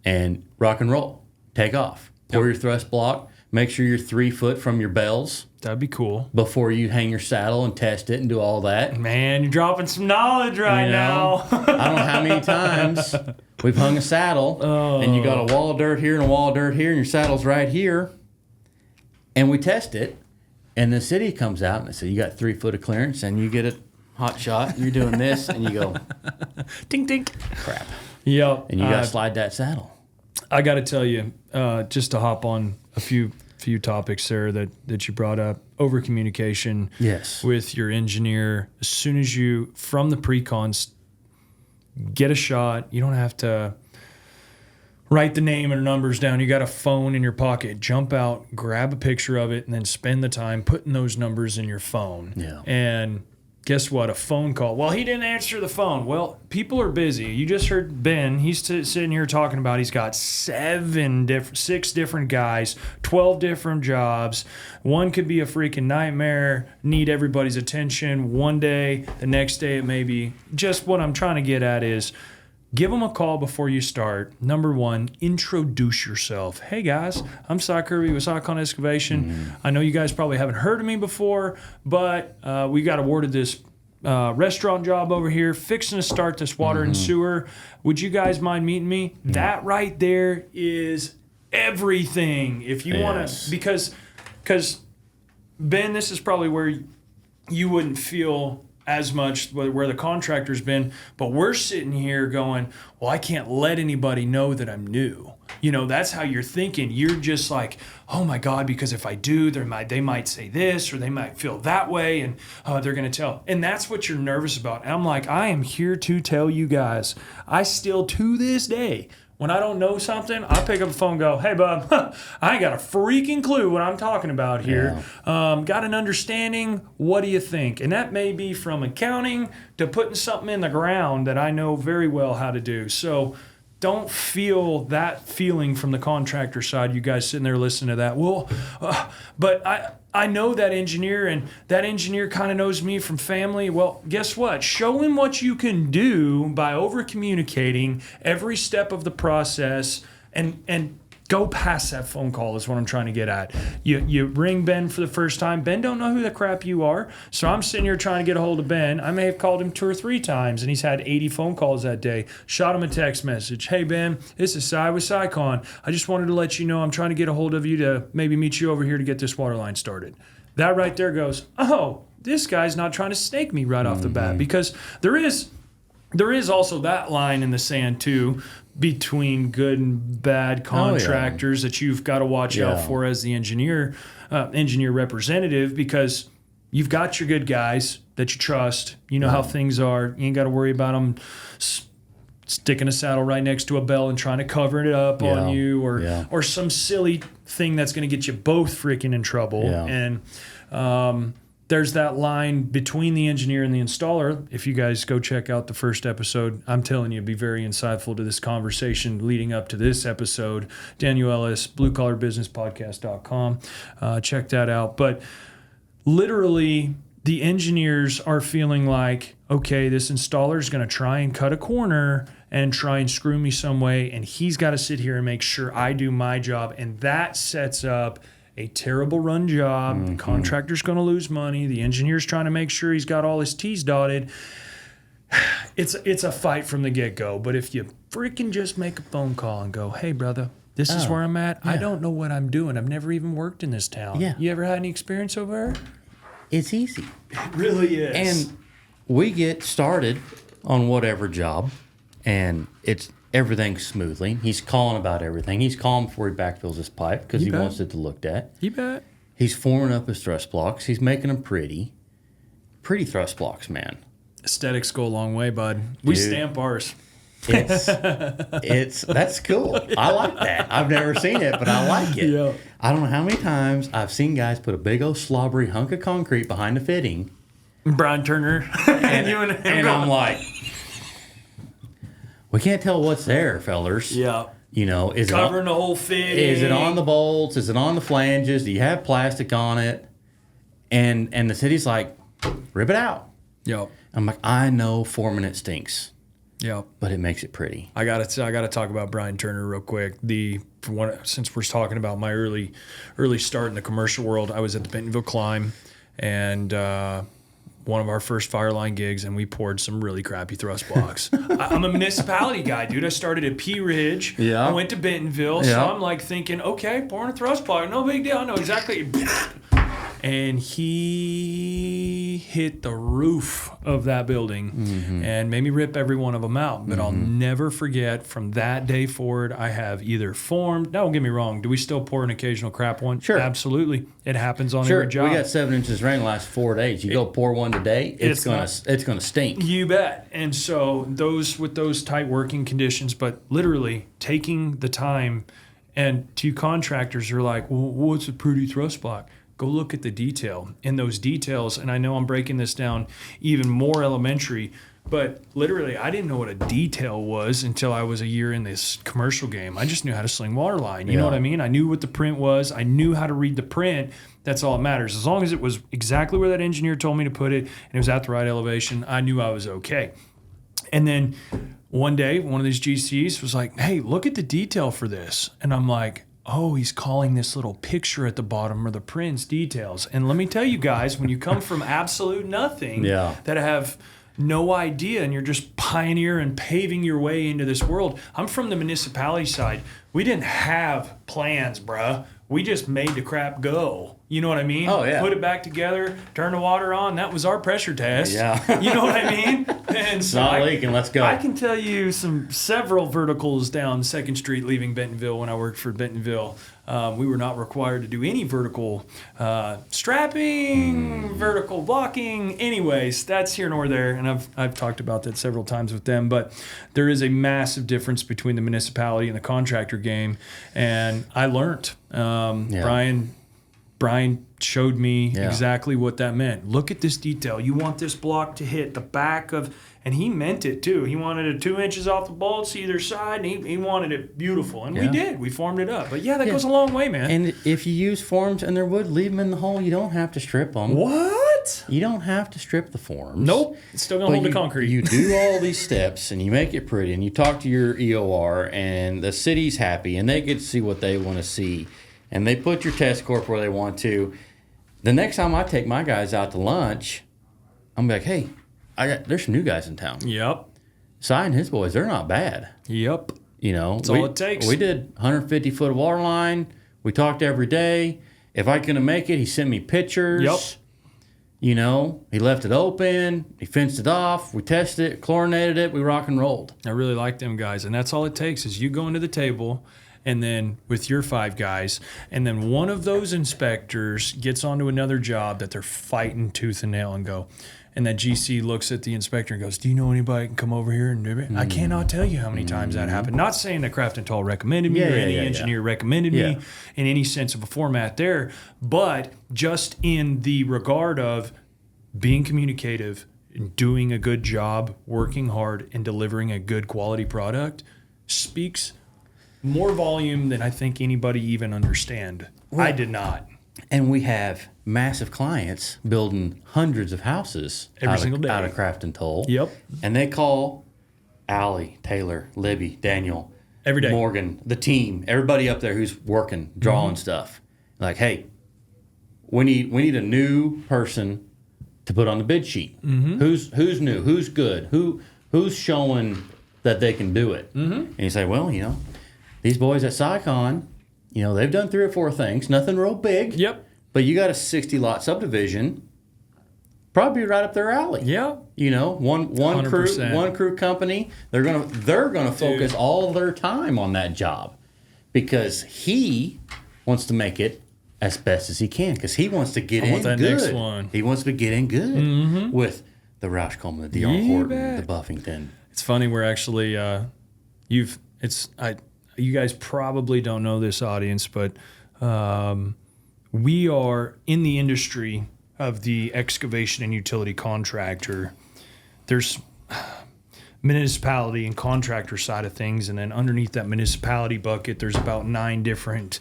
And rock and roll. Take off. Pour your thrust block. Make sure you're 3 foot from your bells. That'd be cool. Before you hang your saddle and test it and do all that. Man, you're dropping some knowledge now. I don't know how many times we've hung a saddle and you got a wall of dirt here and a wall of dirt here and your saddle's right here. And we test it. And the city comes out and they say, you got 3 foot of clearance, and you get a hot shot. And you're doing this and you go, tink, tink. Crap. Yep. And you got to slide that saddle. I got to tell you, just to hop on a few topics there that you brought up, over communication with your engineer. As soon as you, from the pre-cons, get a shot, you don't have to write the name and numbers down. You got a phone in your pocket. Jump out, grab a picture of it, and then spend the time putting those numbers in your phone. Yeah. And guess what? A phone call. Well, he didn't answer the phone. Well, people are busy. You just heard Ben. He's sitting here talking about he's got 6 different guys, 12 different jobs. One could be a freaking nightmare, need everybody's attention one day. The next day it may be. Just what I'm trying to get at is give them a call before you start. Number 1, introduce yourself. Hey guys, I'm Si Kirby with Icon Excavation. Mm-hmm. I know you guys probably haven't heard of me before, but we got awarded this restaurant job over here, fixing to start this water and sewer. Would you guys mind meeting me? Mm-hmm. That right there is everything. If you want to, because Ben, this is probably where you wouldn't feel as much where the contractor's been, but we're sitting here going, well, I can't let anybody know that I'm new. That's how you're thinking. You're just like, oh my God, because if I do, they might say this or they might feel that way, and they're going to tell. And that's what you're nervous about. And I'm like, I am here to tell you guys, I still to this day, when I don't know something, I pick up the phone and go, hey, bub, I ain't got a freaking clue what I'm talking about here. Yeah. Got an understanding? What do you think? And that may be from accounting to putting something in the ground that I know very well how to do. So don't feel that feeling from the contractor side, you guys sitting there listening to that. Well, but I know that engineer, and that engineer kind of knows me from family. Well, guess what? Show him what you can do by over-communicating every step of the process, and Go past that phone call is what I'm trying to get at. You ring Ben for the first time. Ben don't know who the crap you are. So I'm sitting here trying to get a hold of Ben. I may have called him 2 or 3 times, and he's had 80 phone calls that day. Shot him a text message. Hey, Ben, this is Cy with Cycon. I just wanted to let you know I'm trying to get a hold of you to maybe meet you over here to get this water line started. That right there goes, oh, this guy's not trying to snake me right off the bat, because there is also that line in the sand too, between good and bad contractors that you've got to watch out for as the engineer representative, because you've got your good guys that you trust. You know how things are. You ain't got to worry about them sticking a saddle right next to a bell and trying to cover it up on you, or some silly thing that's going to get you both freaking in trouble. And there's that line between the engineer and the installer. If you guys go check out the first episode, I'm telling you, it'd be very insightful to this conversation leading up to this episode. Daniel Ellis, bluecollarbusinesspodcast.com. Check that out. But literally, the engineers are feeling like, okay, this installer is going to try and cut a corner and try and screw me some way, and he's got to sit here and make sure I do my job. And that sets up a terrible run job. The contractor's going to lose money. The engineer's trying to make sure he's got all his T's dotted. It's a fight from the get-go. But if you freaking just make a phone call and go, hey, brother, this is where I'm at. I don't know what I'm doing. I've never even worked in this town. You ever had any experience over there? It's easy. It really is. And we get started on whatever job, and it's everything's smoothly. He's calling about everything. He's calling before he backfills his pipe because he wants it to look at. You bet. He's forming up his thrust blocks. He's making them pretty. Pretty thrust blocks, man. Aesthetics go a long way, bud. We stamp ours. That's cool. I like that. I've never seen it, but I like it. Yeah. I don't know how many times I've seen guys put a big old slobbery hunk of concrete behind the fitting. Brian Turner. and I'm like, we can't tell what's there, fellers. Yeah. You know, is covering the whole fitting? Is it on the bolts? Is it on the flanges? Do you have plastic on it? And the city's like, rip it out. Yep. I'm like, I know forming it stinks. Yep. But it makes it pretty. I gotta talk about Brian Turner real quick. Since we're talking about my early start in the commercial world, I was at the Bentonville Climb, and one of our first Fireline gigs, and we poured some really crappy thrust blocks. I'm a municipality guy, dude. I started at Pea Ridge. Yeah. I went to Bentonville, so I'm like thinking, okay, pouring a thrust block, no big deal. I know exactly. And he hit the roof of that building and made me rip every one of them out. But I'll never forget, from that day forward, I have either formed. Now, don't get me wrong. Do we still pour an occasional crap one? Sure. Absolutely. It happens on every job. We got 7 inches of rain the last 4 days. You go pour one today, it's gonna stink. You bet. And so with those tight working conditions, but literally taking the time, and to contractors are like, well, what's a pretty thrust block? Go look at the detail. In those details, and I know I'm breaking this down even more elementary, but literally I didn't know what a detail was until I was a year in this commercial game. I just knew how to sling water line. You know what I mean? I knew what the print was. I knew how to read the print. That's all that matters. As long as it was exactly where that engineer told me to put it and it was at the right elevation, I knew I was okay. And then one day, one of these GCs was like, hey, look at the detail for this. And I'm like, oh, he's calling this little picture at the bottom or the print's details. And let me tell you guys, when you come from absolute nothing, that have no idea, and you're just pioneer and paving your way into this world. I'm from the municipality side. We didn't have plans, bruh. We just made the crap go. You know what I mean? Oh, yeah. Put it back together, turn the water on. That was our pressure test. Yeah. You know what I mean? And so not leaking. Let's go. I can tell you several verticals down 2nd Street leaving Bentonville when I worked for Bentonville. We were not required to do any vertical strapping, vertical blocking. Anyways, that's here nor there, and I've talked about that several times with them. But there is a massive difference between the municipality and the contractor game, and I learned. Brian showed me exactly what that meant. Look at this detail. You want this block to hit the back of, and he meant it too. He wanted it 2 inches off the bolts either side, and he wanted it beautiful. And we did. We formed it up. But that goes a long way, man. And if you use forms in their wood, leave them in the hole. You don't have to strip them. What? What? You don't have to strip the forms. Nope. It's still going to hold the concrete. You do all these steps, and you make it pretty, and you talk to your EOR, and the city's happy, and they get to see what they want to see, and they put your test corp where they want to. The next time I take my guys out to lunch, I'm like, hey, there's some new guys in town. Yep. Si and his boys, they're not bad. Yep. You know, that's all it takes. We did 150 foot of water line. We talked every day. If I couldn't make it, he sent me pictures. Yep. You know, he left it open. He fenced it off. We tested it, chlorinated it. We rock and rolled. I really like them guys. And that's all it takes is you go into the table and then with your 5 guys, and then one of those inspectors gets onto another job that they're fighting tooth and nail and go. And that GC looks at the inspector and goes, do you know anybody that can come over here and do it? I cannot tell you how many times that happened. Not saying that Crafton Tull recommended me or any engineer recommended me in any sense of a format there, but just in the regard of being communicative, doing a good job, working hard, and delivering a good quality product speaks more volume than I think anybody even understand. Well, I did not. And we have massive clients building hundreds of houses every single day out of Crafton Tull. Yep. And they call Allie, Taylor, Libby, Daniel, every day, Morgan, the team, everybody up there who's working, drawing stuff. Like, hey, we need a new person to put on the bid sheet. Who's new? Who's good? Who's showing that they can do it? And you say, well, you know, these boys at SciCon, you know, they've done 3 or 4 things, nothing real big. Yep. But you got a 60-lot subdivision, probably right up their alley. Yeah. You know, one 100%. one crew company, they're gonna focus all their time on that job because he wants to make it as best as he can because he wants to get in good. Next one. He wants to get in good with the Roush Coleman, the DR Horton, the Buffington. It's funny. We're actually you guys probably don't know this audience, but we are in the industry of the excavation and utility contractor. There's municipality and contractor side of things, and then underneath that municipality bucket, there's about 9 different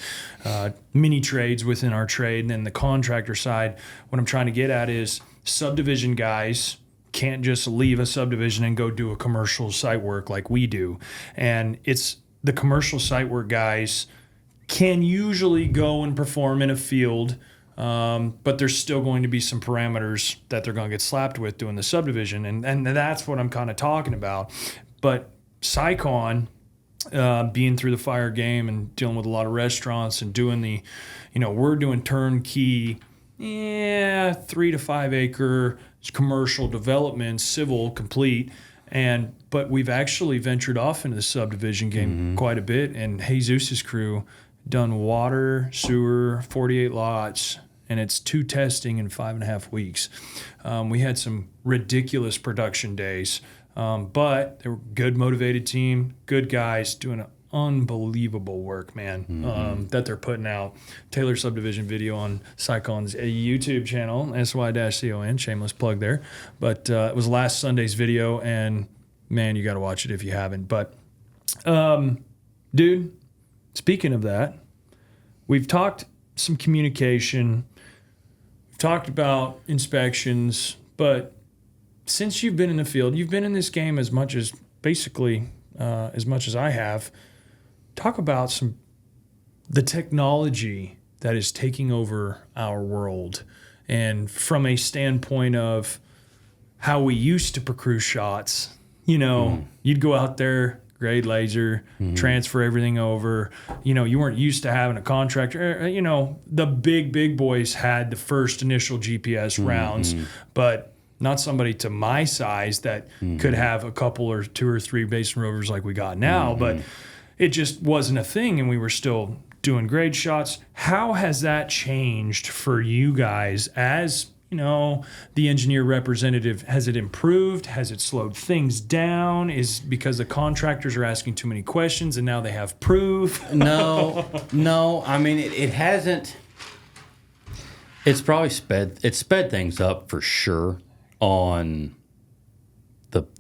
mini trades within our trade. And then the contractor side, what I'm trying to get at is subdivision guys can't just leave a subdivision and go do a commercial site work like we do. And it's the commercial site work guys can usually go and perform in a field, but there's still going to be some parameters that they're going to get slapped with doing the subdivision. And that's what I'm kind of talking about. But SciCon, being through the fire game and dealing with a lot of restaurants and doing the, you know, we're doing turnkey, 3 to 5 acre commercial development, civil complete. But we've actually ventured off into the subdivision game quite a bit. And Jesus' crew done water, sewer, 48 lots, and it's 2 testing in 5.5 weeks. We had some ridiculous production days, but they were good, motivated team, good guys doing unbelievable work, man, that they're putting out. Taylor Subdivision video on SciCon's YouTube channel, SY-CON, shameless plug there. But it was last Sunday's video, and man, you got to watch it if you haven't. But, dude, speaking of that, we've talked some communication, we've talked about inspections, but since you've been in the field, you've been in this game as much as I have. Talk about the technology that is taking over our world, and from a standpoint of how we used to procure shots. You know, you'd go out there, grade laser, transfer everything over. You know, you weren't used to having a contractor. You know, the big boys had the first initial GPS rounds, but not somebody to my size that could have a couple or 2 or 3 basin rovers like we got now. But it just wasn't a thing, and we were still doing grade shots. How has that changed for you guys as, you know, the engineer representative? Has it improved? Has it slowed things down? Is because the contractors are asking too many questions and now they have proof? No. I mean, it hasn't. It's probably sped things up for sure on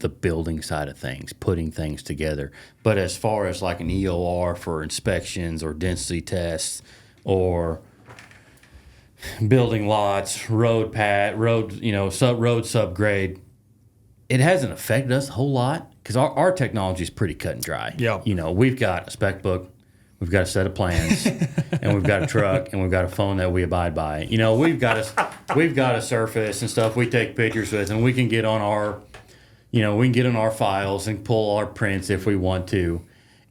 the building side of things, putting things together. But as far as like an EOR for inspections or density tests or building lots, road, subgrade. It hasn't affected us a whole lot because our technology is pretty cut and dry. Yeah. We've got a spec book, we've got a set of plans, and we've got a truck, and we've got a phone that we abide by. We've got a surface and stuff we take pictures with, and we can get on our, files and pull our prints if we want to.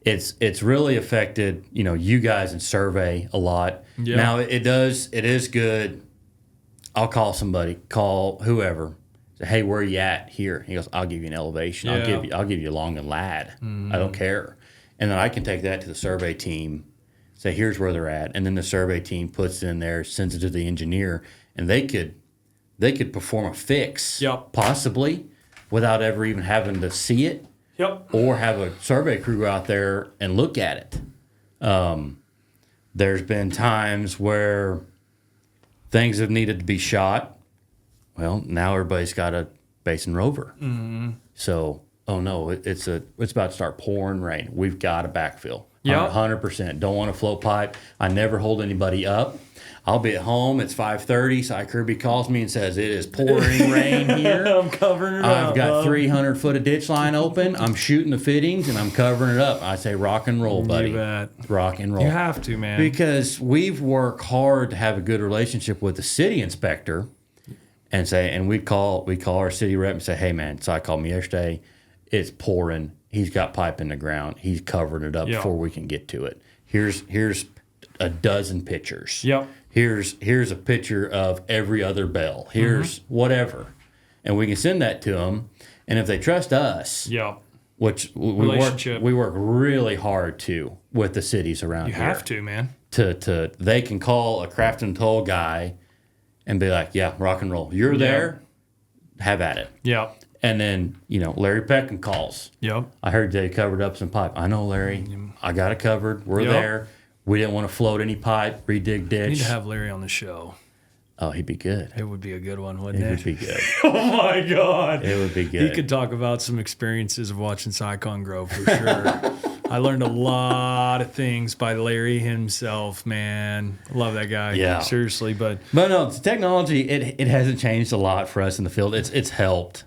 It's really affected, you guys in survey a lot. Yeah. Now it is good. I'll call whoever. Say, hey, where are you at here? He goes, I'll give you an elevation. Yeah. I'll give you long and lad. I don't care. And then I can take that to the survey team, say, here's where they're at. And then the survey team puts it in there, sends it to the engineer, and they could perform a fix, possibly, without ever even having to see it. Yep. Or have a survey crew go out there and look at it. There's been times where things have needed to be shot. Well, now everybody's got a basin rover. Mm-hmm. So, oh no, it's about to start pouring rain. We've got to backfill. Yeah, 100%. Don't want to float pipe. I never hold anybody up. I'll be at home. It's 5:30. Cy Kirby calls me and says, it is pouring rain here. I'm covering it up. I've got 300 foot of ditch line open. I'm shooting the fittings and I'm covering it up. I say, rock and roll, buddy. You bet. Rock and roll. You have to, man. Because we've worked hard to have a good relationship with the city inspector and we call our city rep and say, hey, man, Cy called me yesterday. It's pouring. He's got pipe in the ground. He's covering it up before we can get to it. Here's a dozen pictures. Yep. Here's a picture of every other bell. Here's whatever. And we can send that to them. And if they trust us, which we work really hard with the cities around here. You have to, man. They can call a Crafton Tull guy and be like, yeah, rock and roll. You're there, have at it. Yeah. And then, Larry Peckham calls. Yep. I heard they covered up some pipe. I know, Larry. I got it covered. We're there. We didn't want to float any pipe, redig ditch. We need to have Larry on the show. Oh, he'd be good. It would be a good one, wouldn't it? It would be good. Oh, my God. It would be good. He could talk about some experiences of watching Sycon grow for sure. I learned a lot of things by Larry himself, man. Love that guy. Yeah. Seriously. But no, the technology, it hasn't changed a lot for us in the field. It's helped.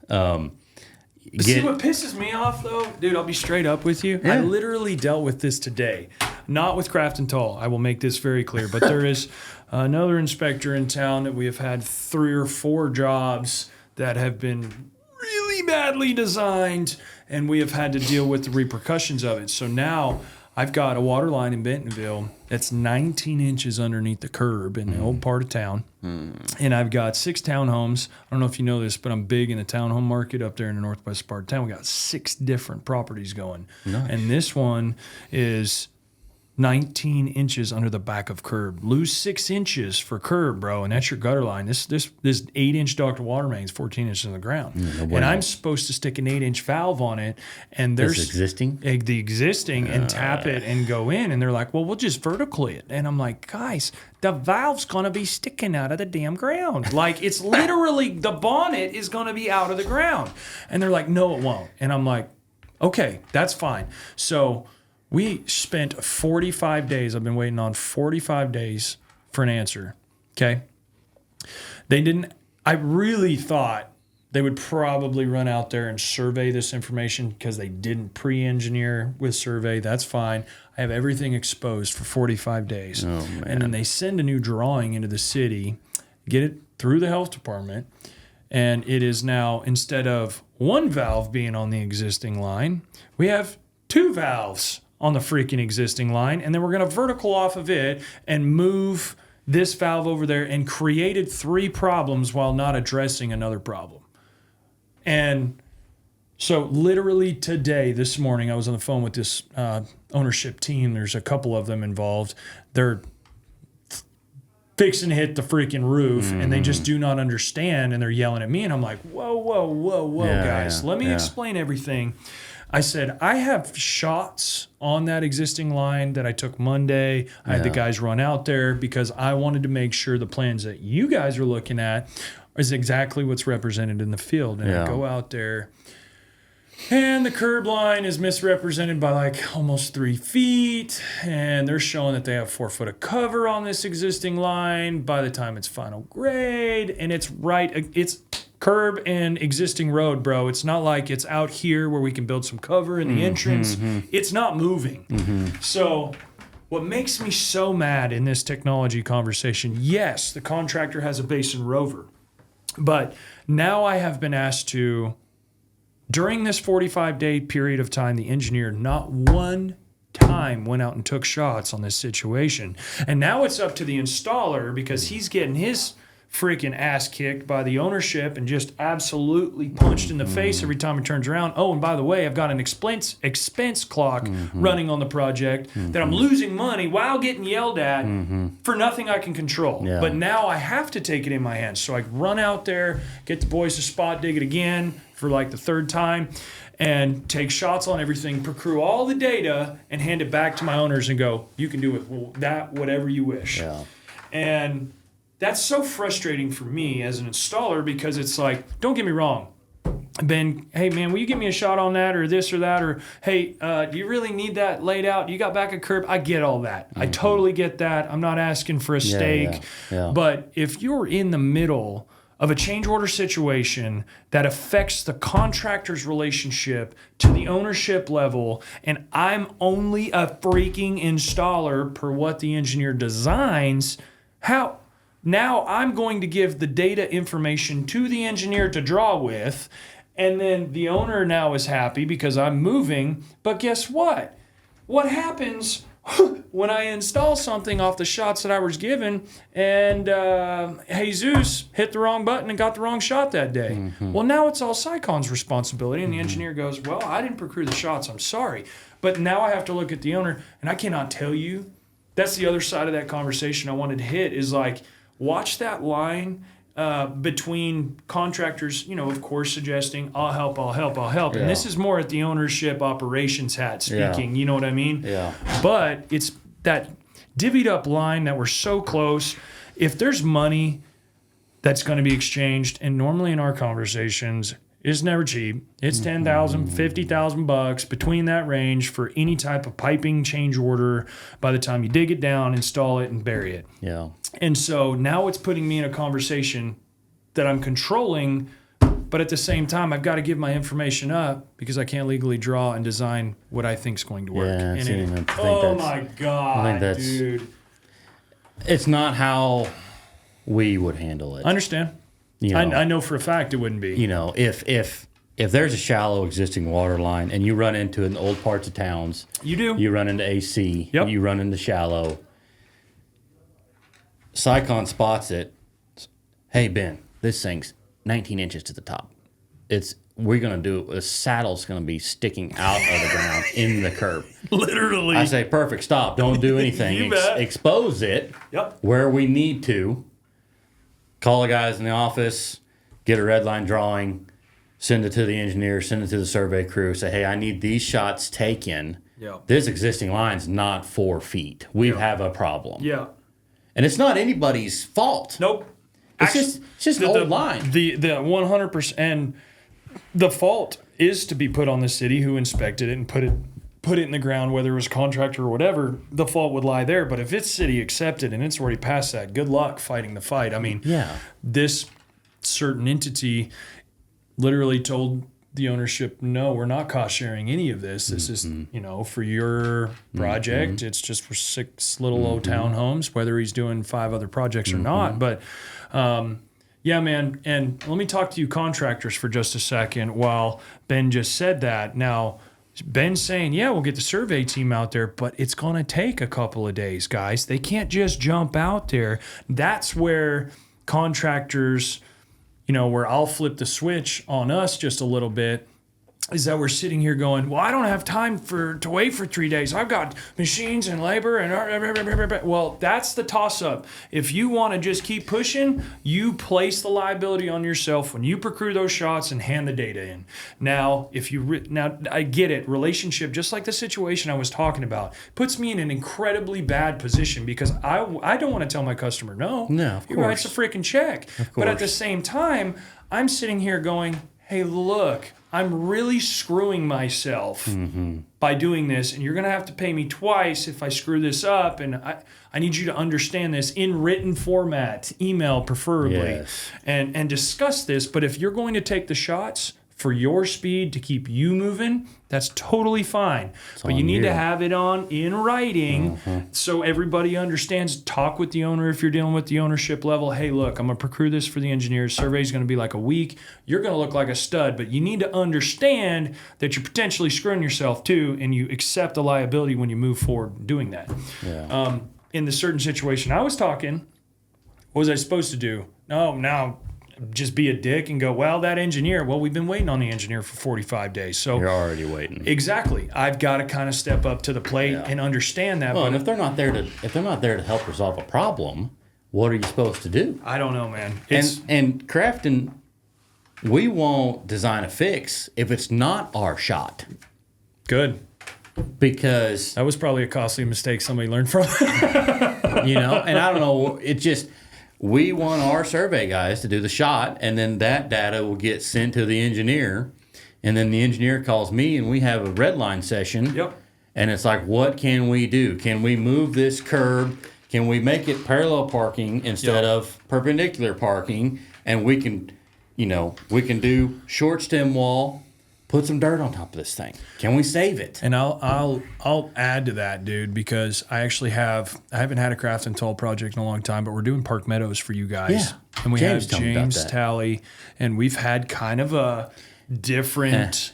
See what pisses me off, though? Dude, I'll be straight up with you. Yeah. I literally dealt with this today. Not with Crafton Tull. I will make this very clear. But there is another inspector in town that we have had 3 or 4 jobs that have been really badly designed, and we have had to deal with the repercussions of it. So now I've got a water line in Bentonville that's 19 inches underneath the curb in the old part of town. And I've got 6 townhomes. I don't know if you know this, but I'm big in the townhome market up there in the northwest part of town. We got 6 different properties going. Nice. And this one is 19 inches under the back of curb. Lose 6 inches for curb, bro, and that's your gutter line. This 8-inch ducted water main is 14 inches in the ground. And I'm supposed to stick an 8-inch valve on it, and there's the existing and tap it and go in, and they're like, well, we'll just vertical it. And I'm like, guys, the valve's going to be sticking out of the damn ground. Like, it's literally, the bonnet is going to be out of the ground. And they're like, no, it won't. And I'm like, okay, that's fine. So we spent 45 days. I've been waiting on 45 days for an answer. Okay. I really thought they would probably run out there and survey this information because they didn't pre-engineer with survey. That's fine. I have everything exposed for 45 days. Oh, man. And then they send a new drawing into the city, get it through the health department, and it is now, instead of 1 valve being on the existing line, we have 2 valves on the freaking existing line, and then we're going to vertical off of it and move this valve over there, and created 3 problems while not addressing another problem. And so literally today, this morning, I was on the phone with this ownership team. There's a couple of them involved. They're fixing to hit the freaking roof, and they just do not understand, and they're yelling at me, and I'm like, whoa, guys. Let me explain everything. I said, I have shots on that existing line that I took Monday. I had the guys run out there because I wanted to make sure the plans that you guys are looking at is exactly what's represented in the field. And I go out there, And the curb line is misrepresented by like almost 3 feet. And they're showing that they have 4 foot of cover on this existing line by the time it's final grade. And it's curb and existing road, bro. It's not like it's out here where we can build some cover in the entrance. It's not moving. So what makes me so mad in this technology conversation, yes, the contractor has a basin rover. But now I have been asked to, during this 45-day period of time, the engineer not one time went out and took shots on this situation. And now it's up to the installer because he's getting his freaking ass kicked by the ownership and just absolutely punched in the face every time he turns around. Oh, and by the way, I've got an expense clock running on the project that I'm losing money while getting yelled at for nothing I can control. Yeah. But now I have to take it in my hands. So I run out there, get the boys to spot dig it again for like the 3rd time, and take shots on everything, procure all the data, and hand it back to my owners and go, you can do with that whatever you wish. Yeah. And that's so frustrating for me as an installer because it's like, don't get me wrong, Ben, hey man, will you give me a shot on that or this or that? Or hey, do you really need that laid out? You got back a curb? I get all that. I totally get that. I'm not asking for a steak. Yeah. But if you're in the middle of a change order situation that affects the contractor's relationship to the ownership level, and I'm only a freaking installer per what the engineer designs, how... Now I'm going to give the data information to the engineer to draw with, and then the owner now is happy because I'm moving. But guess what? What happens when I install something off the shots that I was given and Jesus hit the wrong button and got the wrong shot that day? Well, now it's all Sycon's responsibility, and the engineer goes, well, I didn't procure the shots. I'm sorry. But now I have to look at the owner, and I cannot tell you. That's the other side of that conversation I wanted to hit is like, watch that line between contractors, of course, suggesting, I'll help. Yeah. And this is more at the ownership operations hat speaking, you know what I mean? Yeah. But it's that divvied up line that we're so close. If there's money that's going to be exchanged, and normally in our conversations, it's never cheap. It's $10,000, $50,000 between that range for any type of piping change order by the time you dig it down, install it, and bury it. Yeah. And so now it's putting me in a conversation that I'm controlling, but at the same time, I've got to give my information up because I can't legally draw and design what I think is going to work. Yeah, oh my God, dude. It's not how we would handle it. I understand. I know for a fact it wouldn't be. If there's a shallow existing water line and you run into it in old parts of towns, you run into AC, you run into shallow. Sycon spots it. Hey Ben, this thing's 19 inches to the top. We're gonna do it. The saddle's gonna be sticking out of the ground in the curb. Literally. I say, perfect. Stop. Don't do anything. Expose it. Where we need to. Call the guys in the office, get a red line drawing, send it to the engineer, send it to the survey crew, say, hey, I need these shots taken. This existing line's not 4 feet. We have a problem. Yeah. And it's not anybody's fault. Nope. It's just an old line. The 100%, and the fault is to be put on the city who inspected it and put it in the ground, whether it was contractor or whatever, the fault would lie there. But if it's city accepted and it's already past that, good luck fighting the fight. I mean, this certain entity literally told the ownership, no, we're not cost sharing any of this. This is, for your project. It's just for 6 little old townhomes, whether he's doing 5 other projects or not. But yeah, man. And let me talk to you contractors for just a second while Ben just said that. Now, Ben's saying, yeah, we'll get the survey team out there, but it's going to take a couple of days, guys. They can't just jump out there. That's where contractors, where I'll flip the switch on us just a little bit, is that we're sitting here going, well, I don't have time to wait for 3 days. I've got machines and labor and well, that's the toss-up. If you want to just keep pushing, you place the liability on yourself when you procure those shots and hand the data in. Now, now I get it. Relationship, just like the situation I was talking about, puts me in an incredibly bad position because I don't want to tell my customer no. No, of course. He writes a freaking check. But at the same time, I'm sitting here going, hey, look, I'm really screwing myself by doing this, and you're going to have to pay me twice if I screw this up, and I need you to understand this in written format, email preferably, and discuss this. But if you're going to take the shots for your speed to keep you moving, that's totally fine. But you need to have it in writing so everybody understands. Talk with the owner if you're dealing with the ownership level. Hey, look, I'm going to procure this for the engineers. Survey's going to be like a week. You're going to look like a stud, but you need to understand that you're potentially screwing yourself too, and you accept the liability when you move forward doing that. Yeah. In the certain situation I was talking, what was I supposed to do? No, now just be a dick and go, well, that engineer, we've been waiting on the engineer for 45 days. So you're already waiting. Exactly. I've got to kind of step up to the plate and understand that. Well, and if they're not there to help resolve a problem, what are you supposed to do? I don't know, man. And Crafton, we won't design a fix if it's not our shot. Good. Because that was probably a costly mistake somebody learned from. And I don't know, it just, we want our survey guys to do the shot, and then that data will get sent to the engineer, and then the engineer calls me, and we have a red line session. Yep. And it's like, what can we do? Can we move this curb? Can we make it parallel parking instead of perpendicular parking? And we can do short stem wall. Put some dirt on top of this thing. Can we save it? And I'll add to that, dude, because I haven't had a Crafton Tull project in a long time, but we're doing Park Meadows for you guys. Yeah. And we have James Talley, and we've had kind of a different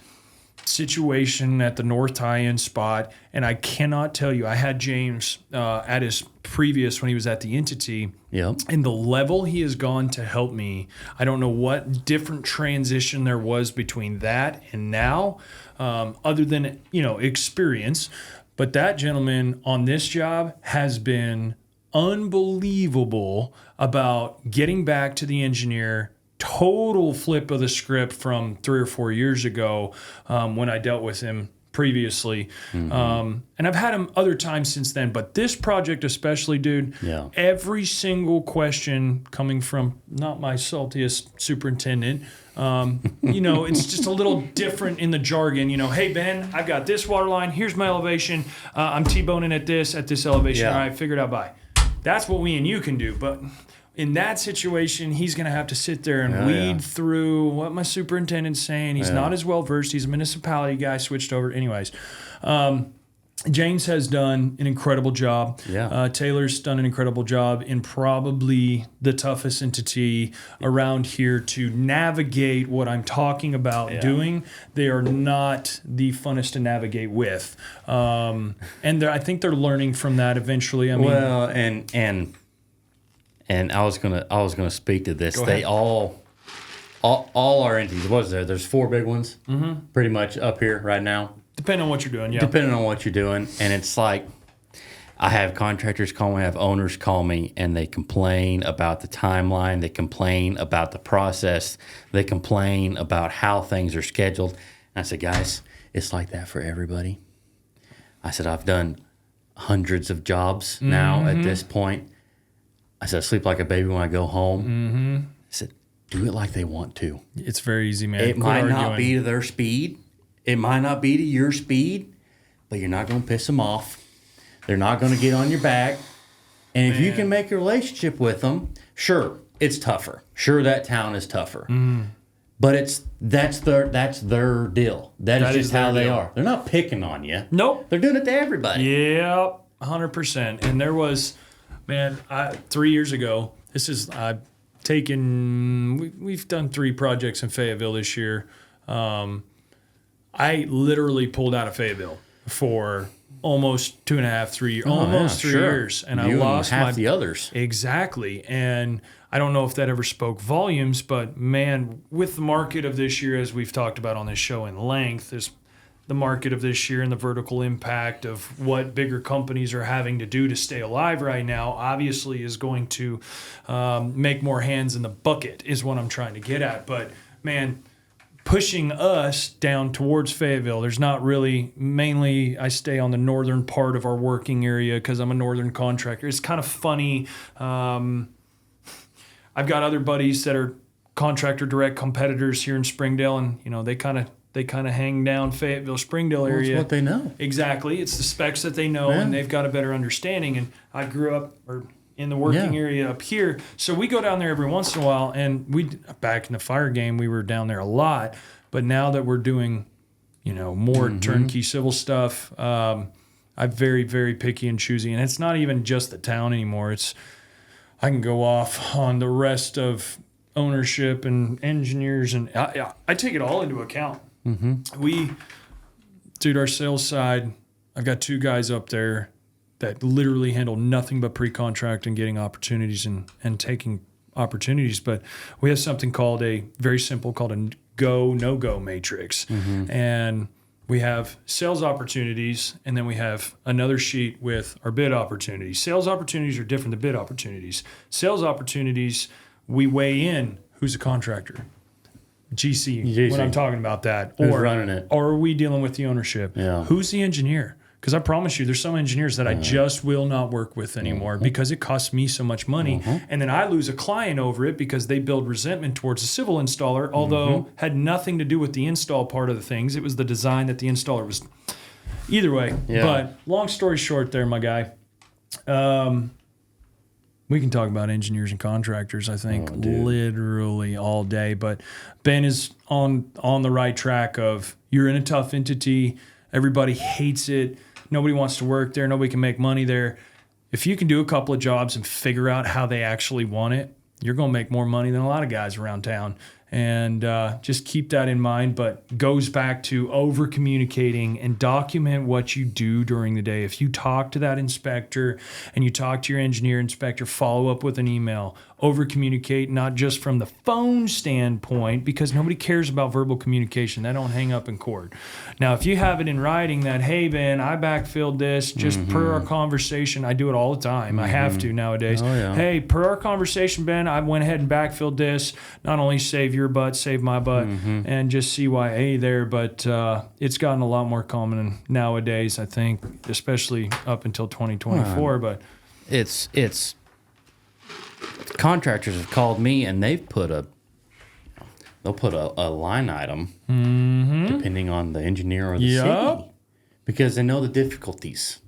situation at the North tie-in spot. And I cannot tell you, I had James at his previous when he was at the entity. Yep. And the level he has gone to help me, I don't know what different transition there was between that and now, other than, experience. But that gentleman on this job has been unbelievable about getting back to the engineer. Total flip of the script from 3 or 4 years ago when I dealt with him previously. And I've had him other times since then, but this project especially, dude, every single question coming from not my saltiest superintendent, it's just a little different in the jargon. Hey, Ben, I've got this water line. Here's my elevation. I'm T-boning at this elevation. All right, figured out by. That's what me and you can do, but in that situation, he's going to have to sit there and weed through what my superintendent's saying. He's not as well versed. He's a municipality guy, switched over. Anyways, James has done an incredible job. Yeah. Taylor's done an incredible job in probably the toughest entity around here to navigate what I'm talking about doing. They are not the funnest to navigate with. And I think they're learning from that eventually. I mean, And I was gonna speak to this. Go ahead. They all our entities. What is there? There's 4 big ones, pretty much up here right now. Depending on what you're doing, Depending on what you're doing, and it's like I have contractors call me, I have owners call me, and they complain about the timeline. They complain about the process. They complain about how things are scheduled. And I said, guys, it's like that for everybody. I said, I've done hundreds of jobs now at this point. I said, I sleep like a baby when I go home. I said, do it like they want to. It's very easy, man. It might not be to their speed. It might not be to your speed, but you're not going to piss them off. They're not going to get on your back. And if you can make a relationship with them, sure, it's tougher. Sure, that town is tougher. But that's their deal. That is just how they are. They're not picking on you. Nope. They're doing it to everybody. Yep, 100%. And there was... Man, 3 years ago, I've taken, we've done 3 projects in Fayetteville this year. I literally pulled out of Fayetteville for almost 2.5, 3 years, almost 3 years. And I lost half the others. Exactly. And I don't know if that ever spoke volumes, but man, with the market of this year, as we've talked about on this show in length, there's the market of this year and the vertical impact of what bigger companies are having to do to stay alive right now obviously is going to make more hands in the bucket is what I'm trying to get at. But man, pushing us down towards Fayetteville, there's not really, mainly I stay on the northern part of our working area because I'm a northern contractor. It's kind of funny. I've got other buddies that are contractor direct competitors here in Springdale, and they kind of hang down Fayetteville, Springdale area. That's what they know. Exactly. It's the specs that they know, and they've got a better understanding. And I grew up in the working area up here, so we go down there every once in a while. And back in the fire game, we were down there a lot. But now that we're doing, more turnkey civil stuff, I'm very, very picky and choosy. And it's not even just the town anymore. I can go off on the rest of ownership and engineers, and I take it all into account. Our sales side, I've got 2 guys up there that literally handle nothing but pre-contract and getting opportunities and taking opportunities. But we have something called a go, no-go matrix. And we have sales opportunities, and then we have another sheet with our bid opportunities. Sales opportunities are different than bid opportunities. Sales opportunities, we weigh in who's a contractor. GC. When I'm talking about that. Who's running it? Or are we dealing with the ownership? Yeah. Who's the engineer? Because I promise you, there's some engineers that I just will not work with anymore because it costs me so much money. And then I lose a client over it because they build resentment towards a civil installer, although had nothing to do with the install part of the things. It was the design that the installer was. Either way. Yeah. But long story short there, my guy. We can talk about engineers and contractors, I think, literally all day. But Ben is on the right track of you're in a tough entity. Everybody hates it. Nobody wants to work there. Nobody can make money there. If you can do a couple of jobs and figure out how they actually want it, you're going to make more money than a lot of guys around town. And just keep that in mind, but goes back to over communicating and document what you do during the day. If you talk to that inspector and you talk to your engineer inspector, follow up with an email. Over communicate, not just from the phone standpoint, because nobody cares about verbal communication. They don't hang up in court. Now, if you have it in writing that, hey, Ben, I backfilled this just per our conversation. I do it all the time. I have to nowadays. Oh, yeah. Hey, per our conversation, Ben, I went ahead and backfilled this. Not only save your butt, save my butt, and just CYA there. But it's gotten a lot more common nowadays, I think, especially up until 2024. But it's contractors have called me and they'll put a line item depending on the engineer or the city, because they know the difficulties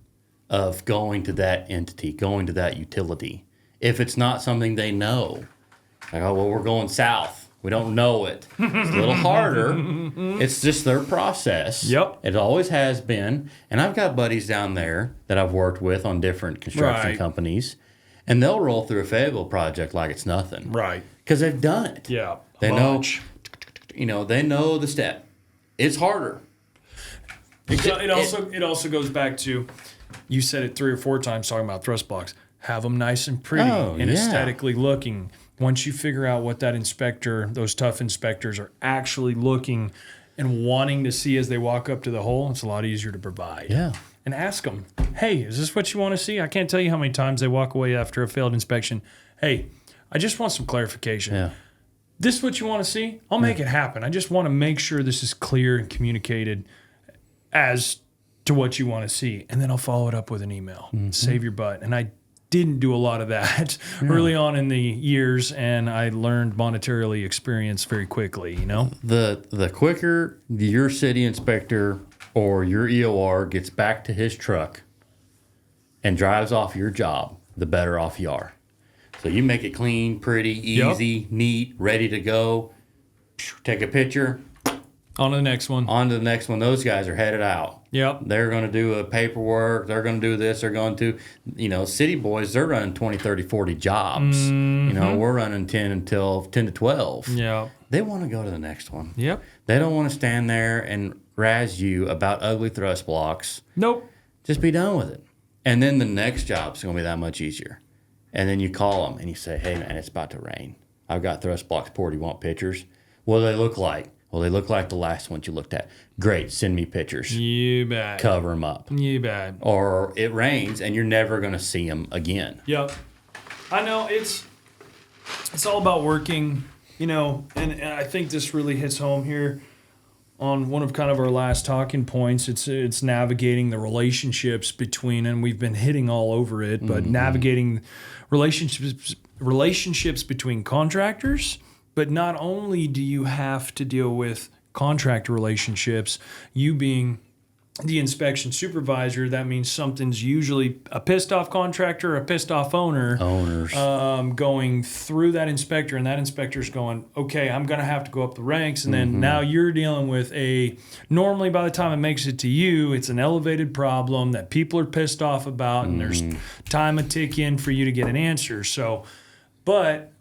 of going to that entity, going to that utility. If it's not something they know, like, oh, well, we're going south. We don't know it. It's a little harder. It's just their process. Yep. It always has been. And I've got buddies down there that I've worked with on different construction companies. And they'll roll through a Fayetteville project like it's nothing. Right. Because they've done it. Yeah. They know, they know the step. It's harder. It also goes back to, you said it 3 or 4 times talking about thrust blocks. Have them nice and pretty and aesthetically looking. Once you figure out what that inspector, those tough inspectors are actually looking and wanting to see as they walk up to the hole, it's a lot easier to provide. Yeah. And ask them, hey, is this what you want to see? I can't tell you how many times they walk away after a failed inspection. Hey, I just want some clarification. Yeah. This is what you want to see? I'll make it happen. I just want to make sure this is clear and communicated as to what you want to see. And then I'll follow it up with an email. Save your butt. And I didn't do a lot of that early on in the years, and I learned monetarily experience very quickly, The quicker your city inspector or your EOR gets back to his truck and drives off your job, the better off you are. So you make it clean, pretty, easy, neat, ready to go. Take a picture. On to the next one. Those guys are headed out. Yep. They're going to do a paperwork. They're going to do this. They're going to, city boys, they're running 20, 30, 40 jobs. We're running 10 to 12. Yeah. They want to go to the next one. Yep. They don't want to stand there and razz you about ugly thrust blocks. Nope. Just be done with it. And then the next job's going to be that much easier. And then you call them and you say, hey, man, it's about to rain. I've got thrust blocks poured. You want pictures? What do they look like? Well, they look like the last ones you looked at. Great. Send me pictures. You bet. Cover them up. You bet. Or it rains and you're never going to see them again. Yep. I know it's all about working, and I think this really hits home here on one of kind of our last talking points. It's navigating the relationships between, and we've been hitting all over it, but navigating relationships between contractors, But not only do you have to deal with contract relationships, you being the inspection supervisor, that means something's usually a pissed off contractor, a pissed off owners going through that inspector, and that inspector's going, okay, I'm going to have to go up the ranks. And then now you're dealing with normally by the time it makes it to you, it's an elevated problem that people are pissed off about, and there's time a tick in for you to get an answer. So, but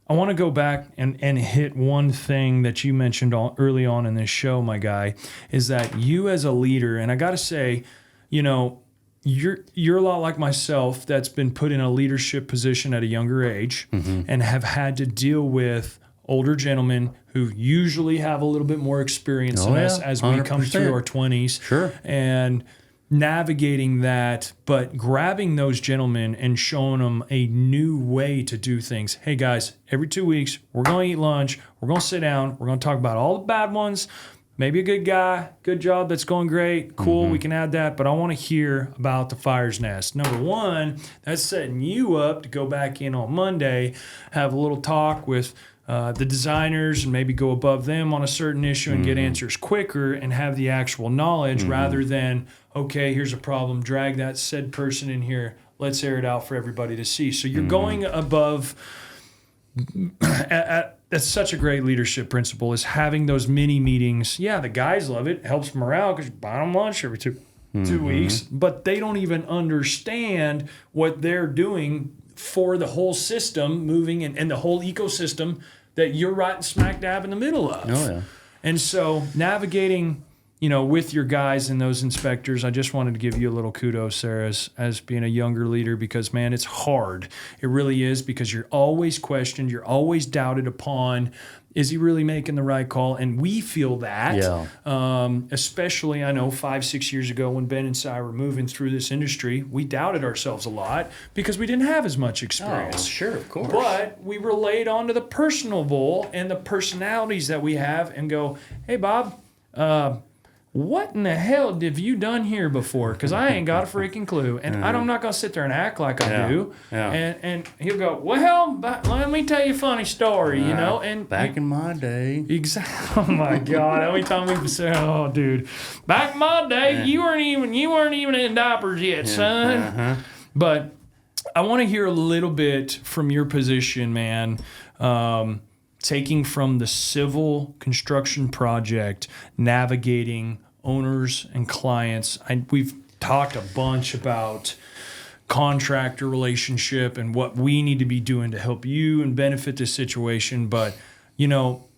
I want to go back and hit one thing that you mentioned early on in this show, my guy, is that you as a leader, and I got to say, you're a lot like myself that's been put in a leadership position at a younger age and have had to deal with older gentlemen who usually have a little bit more experience than us as we come through our 20s. Sure. And navigating that, but grabbing those gentlemen and showing them a new way to do things. Hey guys, every 2 weeks, we're going to eat lunch. We're going to sit down. We're going to talk about all the bad ones. Maybe a good guy, good job, that's going great. Cool, we can add that. But I want to hear about the fire's nest. Number one, that's setting you up to go back in on Monday, have a little talk with the designers and maybe go above them on a certain issue and get answers quicker and have the actual knowledge rather than, okay, here's a problem, drag that said person in here, let's air it out for everybody to see. So you're going above, that's such a great leadership principle, is having those mini meetings. Yeah, the guys love it, helps morale because you buy them lunch every two weeks, but they don't even understand what they're doing for the whole system moving and the whole ecosystem that you're right smack dab in the middle of. Oh, yeah. And so navigating, with your guys and those inspectors, I just wanted to give you a little kudos, Sarah, as being a younger leader, because, man, it's hard. It really is, because you're always questioned. You're always doubted upon. Is he really making the right call? And we feel that, especially, I know 5-6 years ago when Ben and Si were moving through this industry, we doubted ourselves a lot because we didn't have as much experience. Oh, sure, of course. But we relayed onto the personable and the personalities that we have and go, hey, Bob, what in the hell have you done here before? Because I ain't got a freaking clue. And I'm not going to sit there and act like I do. Yeah. And he'll go, well, let me tell you a funny story, And back in my day. Exactly. Oh, my God. How many times we've said, oh, dude. Back in my day, you weren't even in diapers yet, son. But I want to hear a little bit from your position, man. Taking from the civil construction project, navigating owners and clients. We've talked a bunch about contractor relationship and what we need to be doing to help you and benefit this situation. But,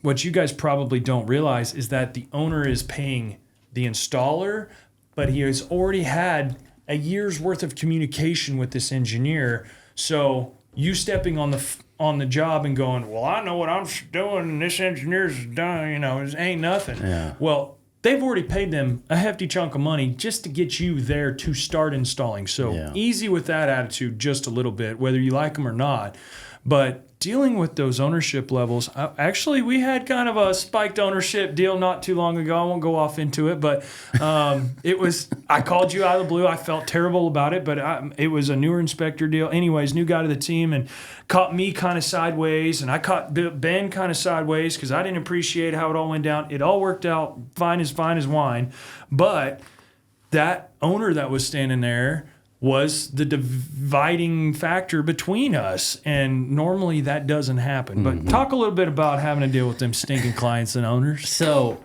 what you guys probably don't realize is that the owner is paying the installer, but he has already had a year's worth of communication with this engineer. So you stepping on the job and going, well, I know what I'm doing, and this engineer's done, it ain't nothing. Yeah. Well, they've already paid them a hefty chunk of money just to get you there to start installing. So easy with that attitude just a little bit, whether you like them or not. But dealing with those ownership levels, actually, we had kind of a spiked ownership deal not too long ago. I won't go off into it, but I called you out of the blue. I felt terrible about it, but it was a newer inspector deal. Anyways, new guy to the team and caught me kind of sideways, and I caught Ben kind of sideways because I didn't appreciate how it all went down. It all worked out fine as wine, but that owner that was standing there was the dividing factor between us, and normally that doesn't happen. But talk a little bit about having to deal with them stinking clients and owners. So,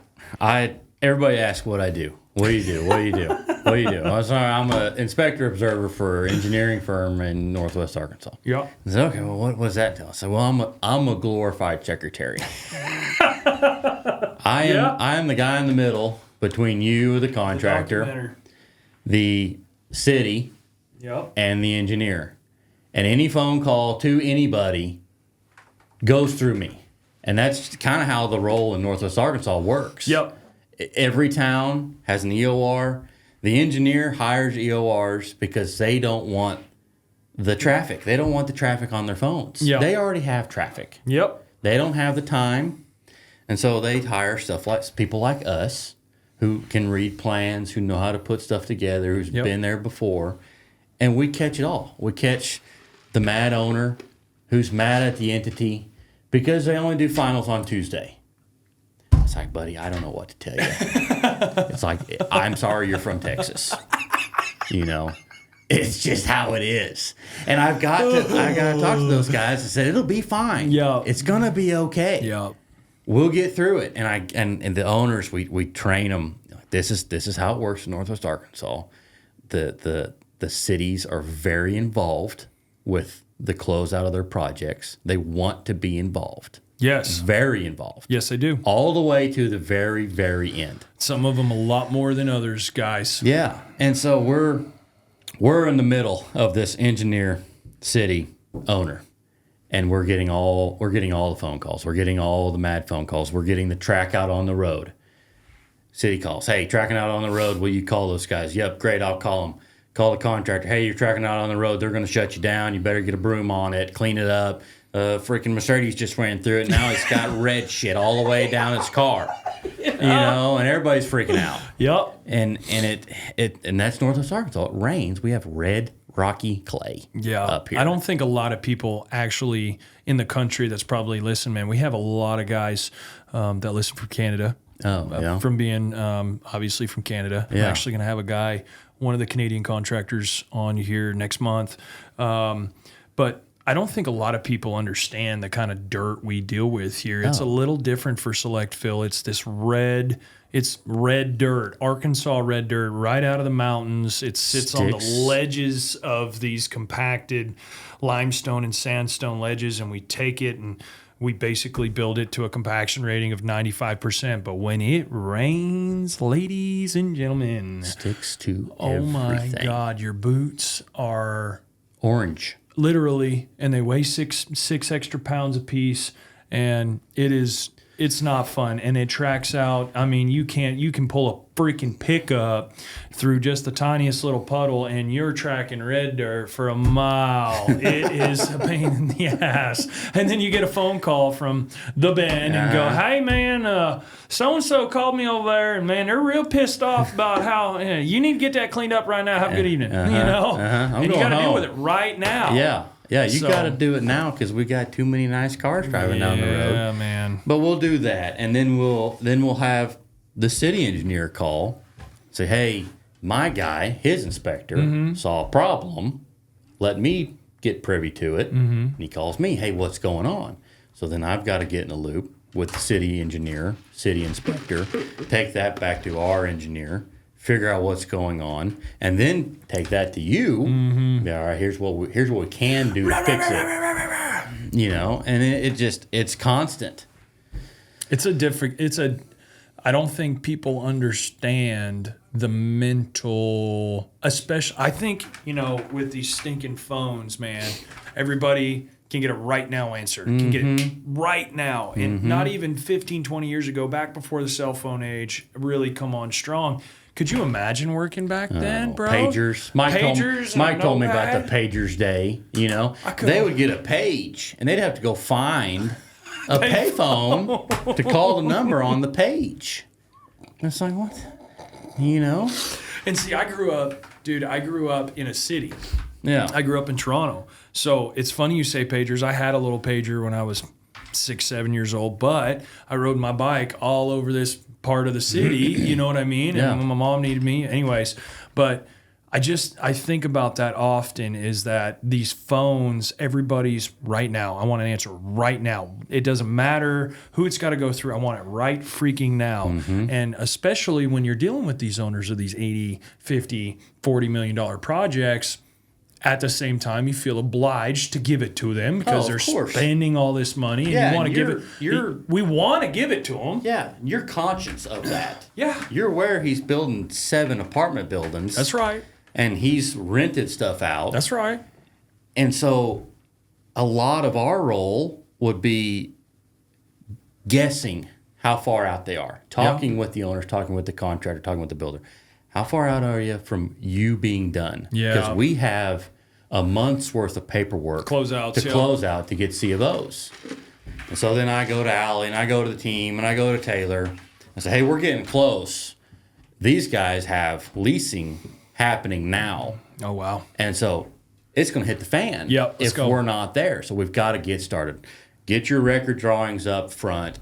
everybody asks what I do. What do you do? What do you do? What do you do? I'm an inspector observer for an engineering firm in Northwest Arkansas. Yeah. I said, okay, well, what does that tell? I said, well, I'm a glorified secretary. I am the guy in the middle between you, the contractor, the city, and the engineer. And any phone call to anybody goes through me. And that's kind of how the role in Northwest Arkansas works. Yep. Every town has an EOR. The engineer hires EORs because they don't want the traffic. They don't want the traffic on their phones. Yep. They already have traffic. Yep. They don't have the time. And so they hire people like us who can read plans, who know how to put stuff together, who's been there before. And we catch it all. We catch the mad owner who's mad at the entity because they only do finals on Tuesday. It's like, buddy, I don't know what to tell you. It's like, I'm sorry you're from Texas. You know, it's just how it is. And I got to talk to those guys and said, it'll be fine. Yeah. It's going to be okay. Yeah. We'll get through it. And the owners, we train them. This is how it works in Northwest Arkansas. The cities are very involved with the closeout of their projects. They want to be involved. Yes. Very involved. Yes, they do. All the way to the very, very end. Some of them a lot more than others, guys. Yeah. And so we're in the middle of this engineer city owner. And we're getting all the phone calls. We're getting all the mad phone calls. We're getting the track out on the road. City calls. Hey, tracking out on the road. Will you call those guys? Yep, great. I'll call them. Call the contractor. Hey, you're tracking out on the road. They're going to shut you down. You better get a broom on it. Clean it up. Freaking Mercedes just ran through it. Now it's got red shit all the way down its car. You know, and everybody's freaking out. Yep. And that's Northwest Arkansas. It rains. We have red rocky clay. Yeah. Up here. I don't think a lot of people actually in the country that's probably listening, man. We have a lot of guys that listen from Canada. From being obviously from Canada. Yeah. I'm actually going to have a guy, one of the Canadian contractors, on here next month. But I don't think a lot of people understand the kind of dirt we deal with here. It's a little different for Select Fill. It's this red dirt, Arkansas red dirt, right out of the mountains. It sits on the ledges of these compacted limestone and sandstone ledges, and we take it and we basically build it to a compaction rating of 95%. But when it rains, ladies and gentlemen, sticks to oh my everything. God, your boots are Orange. literally, and they weigh six extra pounds a piece, and it's not fun, and it tracks out. I mean, you can pull a freaking pickup through just the tiniest little puddle, and you're tracking red dirt for a mile. It is a pain in the ass. And then you get a phone call from the band and go, hey man, so-and-so called me over there, and man, they're real pissed off about how you need to get that cleaned up right now. Have a good evening. You know? And you got to deal with it right now. Yeah, you got to do it now because we got too many nice cars driving down the road. Yeah, man. But we'll do that, and then we'll have the city engineer call, say, hey, my guy, his inspector, saw a problem. Let me get privy to it. And he calls me, hey, what's going on? So then I've got to get in a loop with the city engineer, city inspector, take that back to our engineer, figure out what's going on, and then take that to you. Yeah, all right, here's what we can do to fix it. You know, and it's constant. I don't think people understand the mental, especially, I think, with these stinking phones, man, everybody can get a right now answer, can get it right now. And not even 15, 20 years ago, back before the cell phone age really come on strong. Could you imagine working back then, bro? Pagers. Mike told me about the pagers day. They would get a page, and they'd have to go find a payphone to call the number on the page. And it's like, what? And see, I grew up in a city. Yeah. I grew up in Toronto. So it's funny you say pagers. I had a little pager when I was 6, 7 years old, but I rode my bike all over this part of the city, you know what I mean? Yeah. And my mom needed me anyways. But I think about that often, is that these phones, everybody's right now. I want an answer right now. It doesn't matter who it's got to go through. I want it right freaking now. And especially when you're dealing with these owners of these 80, 50, $40 million projects, at the same time, you feel obliged to give it to them because they're spending all this money, and you want to give it. We want to give it to them. Yeah, you're conscious of that. Yeah, you're aware he's building 7 apartment buildings. That's right. And he's rented stuff out. That's right. And so, a lot of our role would be guessing how far out they are, talking with the owners, talking with the contractor, talking with the builder. How far out are you from you being done? Yeah. Because we have a month's worth of paperwork close out to get C of O's. And so then I go to Allie, and I go to the team, and I go to Taylor. I say, hey, we're getting close. These guys have leasing happening now. Oh, wow. And so it's going to hit the fan if we're not there. So we've got to get started. get your record drawings up front,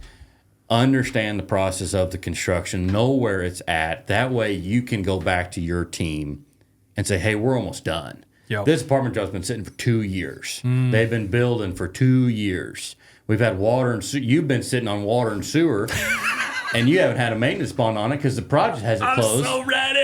understand the process of the construction, know where it's at. That way you can go back to your team and say, hey, we're almost done. Yep. This apartment job's been sitting for 2 years. They've been building for 2 years. We've had water and sewer. You've been sitting on water and sewer, and you haven't had a maintenance bond on it because the project hasn't closed. I'm so ready.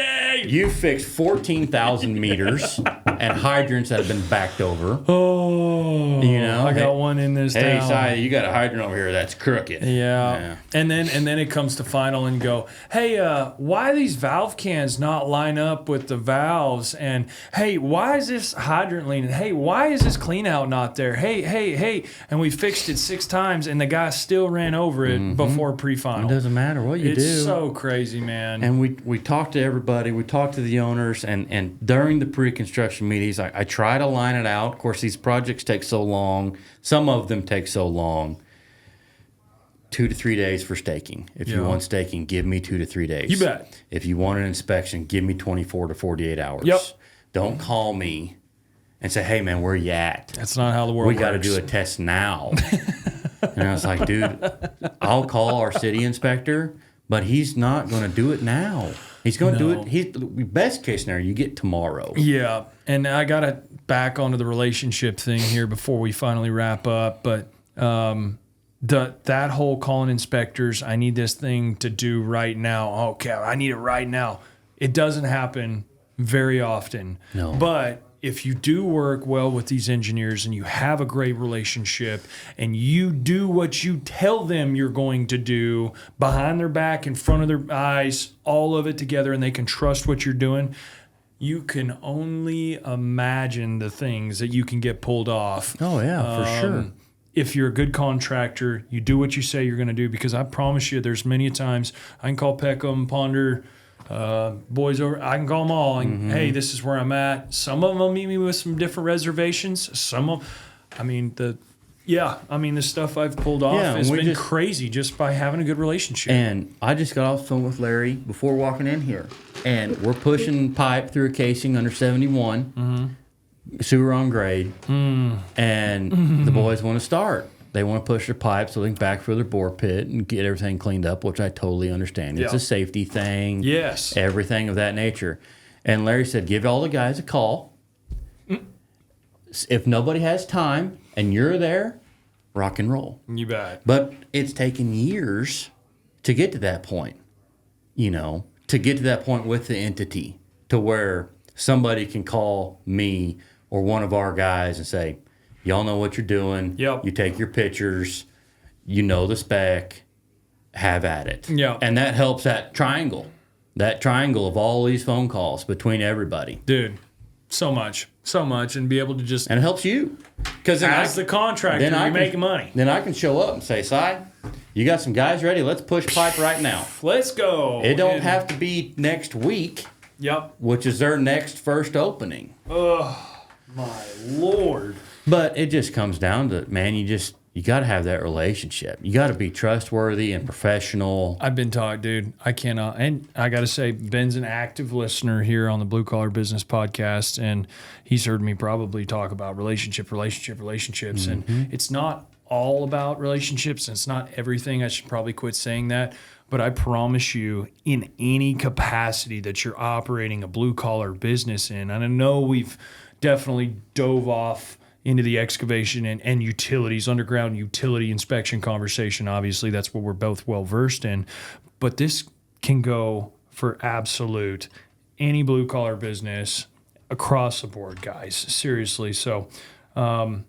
You fixed 14,000 meters and hydrants that have been backed over. Oh, you know, I got one in this Hey, town. Si, you got a hydrant over here that's crooked. Yeah. And then it comes to final and go, hey, why are these valve cans not line up with the valves? And hey, why is this hydrant leaning? Hey, why is this clean out not there? Hey. And we fixed it 6 times and the guy still ran over it before pre-final. It doesn't matter what you do. It's so crazy, man. And we talk to everybody. We talk to the owners. And during the pre-construction meetings, I try to line it out. Of course, these projects take so long. Some of them take so long. 2 to 3 days for staking. If you want staking, give me 2 to 3 days. You bet. If you want an inspection, give me 24 to 48 hours. Yep. Don't call me and say, hey, man, where you at? That's not how the world works. We got to do a test now. And I was like, dude, I'll call our city inspector, but he's not going to do it now. He's going to do it. Best case scenario, you get tomorrow. Yeah. And I got to back onto the relationship thing here before we finally wrap up. But that whole calling inspectors, I need this thing to do right now. Okay, I need it right now. It doesn't happen very often. No. But if you do work well with these engineers and you have a great relationship and you do what you tell them you're going to do behind their back, in front of their eyes, all of it together, and they can trust what you're doing, you can only imagine the things that you can get pulled off. Oh, yeah, for sure. If you're a good contractor, you do what you say you're going to do, because I promise you there's many times I can call Peckham, Ponder, boys over, I can call them all and hey, this is where I'm at. Some of them will meet me with some different reservations. Some of, the stuff I've pulled off has been crazy just by having a good relationship. And I just got off the phone with Larry before walking in here, and we're pushing pipe through a casing under 71, sewer on grade, and the boys want to start. They want to push their pipe so they can backfill their bore pit and get everything cleaned up, which I totally understand. It's a safety thing. Yes. Everything of that nature. And Larry said, give all the guys a call. If nobody has time and you're there, rock and roll. You bet. But it's taken years to get to that point, to get to that point with the entity, to where somebody can call me or one of our guys and say, y'all know what you're doing. Yep. You take your pictures. You know the spec. Have at it. Yep. And that helps that triangle of all these phone calls between everybody. Dude, so much. And be able to just... And it helps you. Because as the contractor, you're making money. Then I can show up and say, Si, you got some guys ready? Let's push pipe right now. Let's go. It don't have to be next week. Yep. Which is their next first opening. Oh, my Lord. But it just comes down to, man, you got to have that relationship. You got to be trustworthy and professional. I've been taught, dude. I cannot. And I got to say, Ben's an active listener here on the Blue Collar Business Podcast, and he's heard me probably talk about relationships. And it's not all about relationships, and it's not everything. I should probably quit saying that. But I promise you, in any capacity that you're operating a blue collar business in, and I know we've definitely dove off into the excavation and utilities, underground utility inspection conversation. Obviously, that's what we're both well versed in. But this can go for absolute any blue collar business across the board, guys. Seriously. So I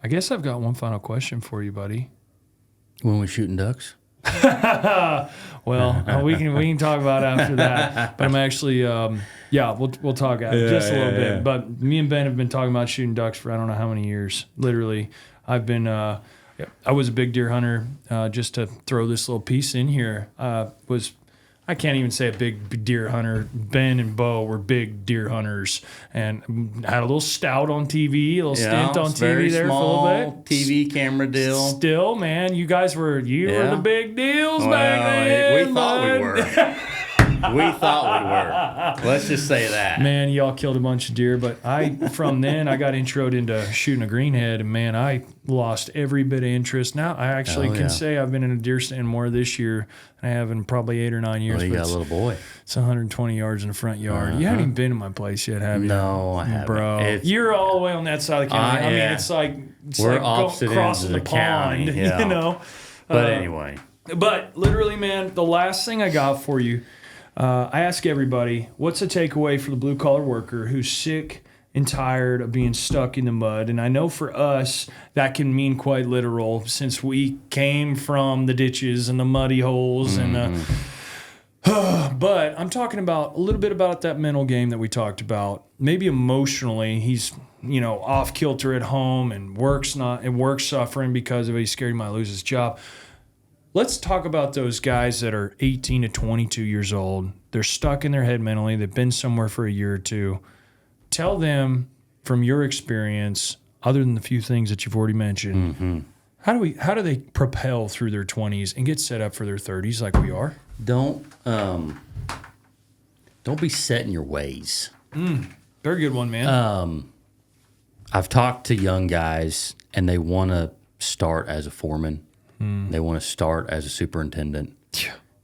guess I've got one final question for you, buddy. When we're shooting ducks? Well, we can talk about after that. But I'm actually, we'll talk just a little bit. But me and Ben have been talking about shooting ducks for I don't know how many years. Literally, I've been. I was a big deer hunter. Just to throw this little piece in here, I can't even say a big deer hunter. Ben and Bo were big deer hunters and had a little stout on TV, a little stint on TV there small, for a little bit. TV camera deal. Still, man, you guys were the big deals back then. We thought we were. We thought we were. Let's just say that. Man, y'all killed a bunch of deer, but from then I got introed into shooting a greenhead, and man, I lost every bit of interest. Now I actually can say I've been in a deer stand more this year than I have in probably 8 or 9 years. Well, you got a little boy. It's 120 yards in the front yard. You haven't even been to my place yet, have you? No, I haven't. Bro, you're all the way on that side of the county. I mean, it's like we're opposite crossing the pond, county, you know. But anyway. But literally, man, the last thing I got for you, I ask everybody, what's a takeaway for the blue-collar worker who's sick and tired of being stuck in the mud? And I know for us, that can mean quite literal, since we came from the ditches and the muddy holes. And but I'm talking about a little bit about that mental game that we talked about. Maybe emotionally, he's off kilter at home and work's suffering because of it. He's scared he might lose his job. Let's talk about those guys that are 18 to 22 years old. They're stuck in their head mentally. They've been somewhere for a year or two. Tell them from your experience, other than the few things that you've already mentioned, how do they propel through their 20s and get set up for their 30s like we are? Don't be set in your ways. Very good one, man. I've talked to young guys, and they want to start as a foreman. They want to start as a superintendent.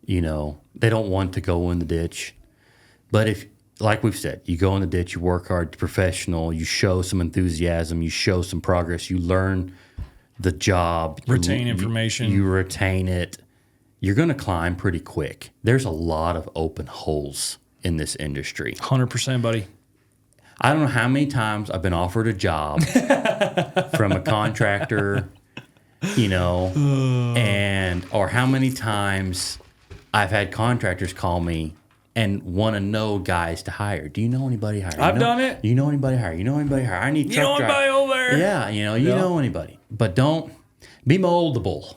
They don't want to go in the ditch. But if, like we've said, you go in the ditch, you work hard, you're professional, you show some enthusiasm, you show some progress, you learn the job. Retain information. You retain it. You're going to climb pretty quick. There's a lot of open holes in this industry. 100%, buddy. I don't know how many times I've been offered a job from a contractor, or how many times I've had contractors call me and want to know guys to hire. Do you know anybody hiring? I've done it. Do you know anybody hiring? You know anybody hiring? I need truck drivers. You know anybody over there? Yeah, you know anybody. But don't be moldable.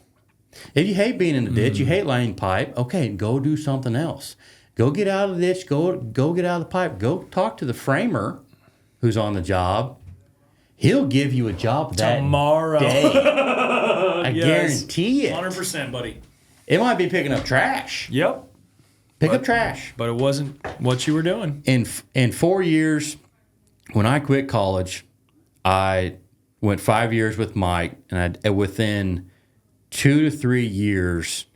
If you hate being in the ditch, you hate laying pipe, okay, go do something else. Go get out of the ditch, go get out of the pipe. Go talk to the framer who's on the job. He'll give you a job that tomorrow. Day. I guarantee it. 100%, buddy. It might be picking up trash. Yep. Pick up trash. But it wasn't what you were doing. In 4 years, when I quit college, I went 5 years with Mike, and within 2 to 3 years,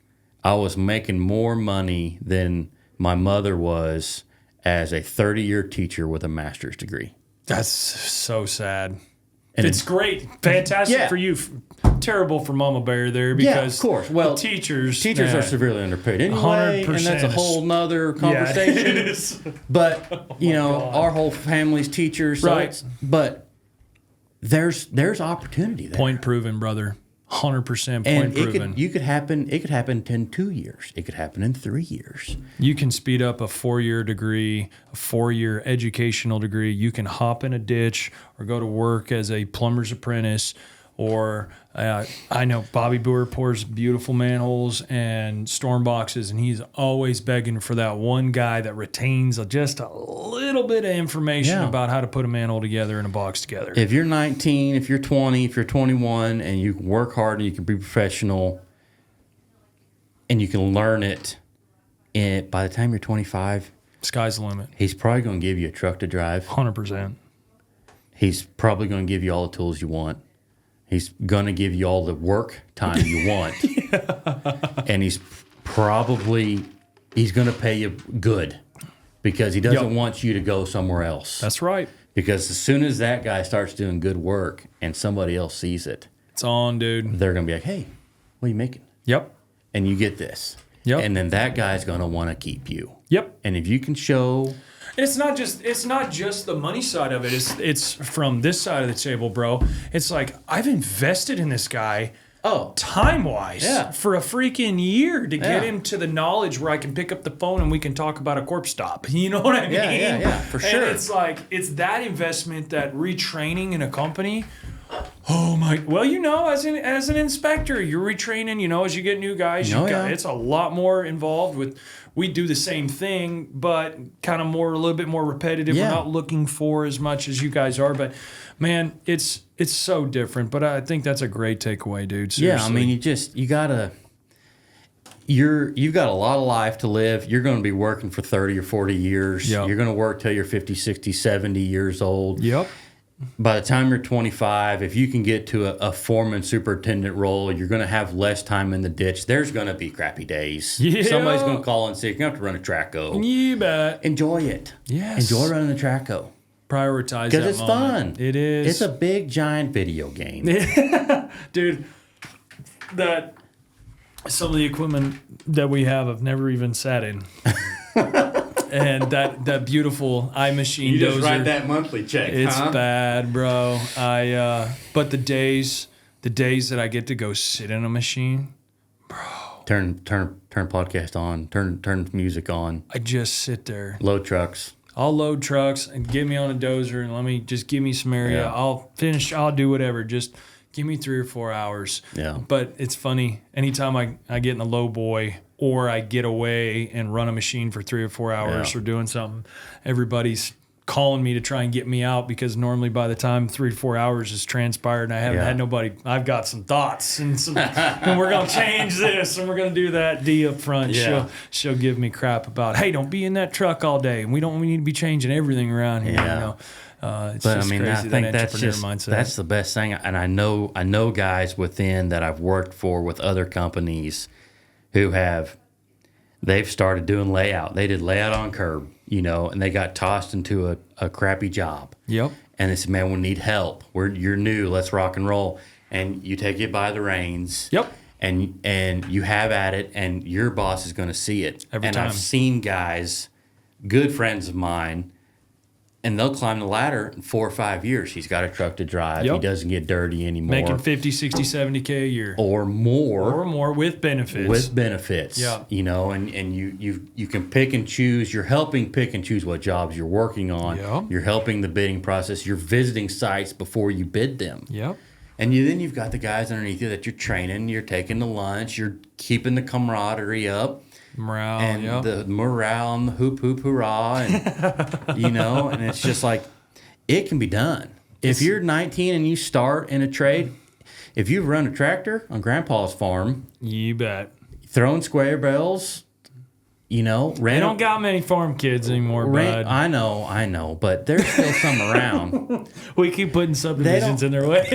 I was making more money than my mother was as a 30-year teacher with a master's degree. That's so sad. And it's great. Fantastic for you. Terrible for Mama Bear there because of course. Well, teachers are severely underpaid anyway, 100%. And that's a whole nother conversation. Yeah, it is. But, our whole family's teachers. So right. But there's opportunity there. Point proven, brother. 100% point proven. It could happen in 2 years. It could happen in 3 years. You can speed up a 4-year degree, a 4-year educational degree. You can hop in a ditch or go to work as a plumber's apprentice. Or I know Bobby Boer pours beautiful manholes and storm boxes, and he's always begging for that one guy that retains just a little bit of information about how to put a manhole together and a box together. If you're 19, if you're 20, if you're 21, and you can work hard and you can be professional and you can learn it, and by the time you're 25, sky's the limit. He's probably going to give you a truck to drive. 100%. He's probably going to give you all the tools you want. He's going to give you all the work time you want. And he's going to pay you good because he doesn't want you to go somewhere else. That's right. Because as soon as that guy starts doing good work and somebody else sees it, it's on, dude. They're going to be like, hey, what are you making? Yep. And you get this. Yep. And then that guy's going to want to keep you. Yep. And if you can show... It's not just the money side of it. It's from this side of the table, bro. It's like I've invested in this guy time-wise for a freaking year to get him to the knowledge where I can pick up the phone and we can talk about a corpse stop. You know what I mean? Yeah, for sure. And it's like, it's that investment, that retraining in a company. Oh my! Well, as an inspector, you're retraining. As you get new guys, it's a lot more involved with. We do the same thing, but kind of a little bit more repetitive. Yeah. We're not looking for as much as you guys are, but man, it's so different. But I think that's a great takeaway, dude. Seriously. Yeah, I mean, you gotta. you've got a lot of life to live. You're going to be working for 30 or 40 years. Yep. You're going to work till you're 50, 60, 70 years old. Yep. By the time you're 25, if you can get to a foreman superintendent role, you're going to have less time in the ditch. There's going to be crappy days. Yeah. Somebody's going to call and say, you're going to have to run a track-o. You bet. Enjoy it. Yes. Enjoy running the track-o. Prioritize that Because it's moment. fun. It is. It's a big, giant video game. Dude, that some of the equipment that we have I've never even sat in. And that beautiful iMachine You dozer. just write that monthly check, It's huh? bad, bro. But the days that I get to go sit in a machine, Turn podcast on. Turn music on. I just sit there. Load trucks. I'll load trucks and get me on a dozer and give me some area. Yeah. I'll do whatever. Just give me 3 or 4 hours. Yeah. But it's funny. Anytime I get in a low boy or I get away and run a machine for 3 or 4 hours Yeah. or doing something, everybody's calling me to try and get me out because normally by the time 3 to 4 hours has transpired and I haven't Yeah. had nobody, I've got some thoughts and and we're going to change this and we're going to do that. D up front. Yeah. She'll give me crap about, hey, don't be in that truck all day. And we need to be changing everything around here. Yeah. You know? It's But just I mean, crazy, I think that that's entrepreneur just mindset. that's the best thing. And I know guys within that I've worked for with other companies who they've started doing layout. They did layout on curb, and they got tossed into a crappy job. Yep. And they said, man, we need help. You're new. Let's rock and roll. And you take it by the reins. Yep. And you have at it, and your boss is going to see it. Every and time. I've seen guys, good friends of mine, and they'll climb the ladder in 4 or 5 years. He's got a truck to drive. Yep. He doesn't get dirty anymore. Making 50, 60, 70K a year. or more. Or more with benefits. With benefits. Yeah. And you can pick and choose. You're helping pick and choose what jobs you're working on. Yeah. You're helping the bidding process. You're visiting sites before you bid them. Yep. And then you've got the guys underneath you that you're training. You're taking the lunch. You're keeping the camaraderie up. Morale. And Yep. the morale and the hoop hoop hurrah. And, and it's just like, it can be done. If you're 19 and you start in a trade, if you run a tractor on Grandpa's farm, You bet. throwing square bells, They don't got many farm kids anymore, bud. I know, but there's still some around. We keep putting subdivisions in their way.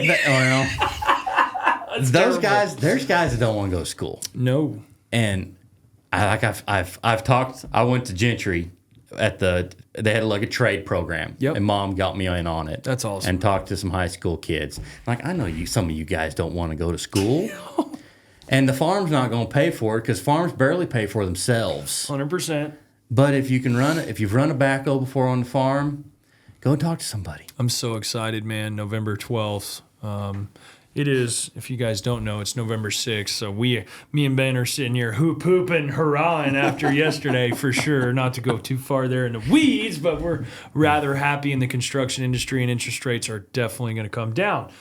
There's guys that don't want to go to school. No. And I've talked. I went to Gentry they had like a trade program. Yep. And Mom got me in on it. That's awesome. And talked to some high school kids. Like, I know some of you guys don't want to go to school. And the farm's not going to pay for it because farms barely pay for themselves. 100%. But if you've run a backhoe before on the farm, go and talk to somebody. I'm so excited, man. November 12th. It is, if you guys don't know, it's November 6th. So me and Ben are sitting here hooping, hurrahing after yesterday for sure. Not to go too far there in the weeds, but we're rather happy in the construction industry and interest rates are definitely going to come down.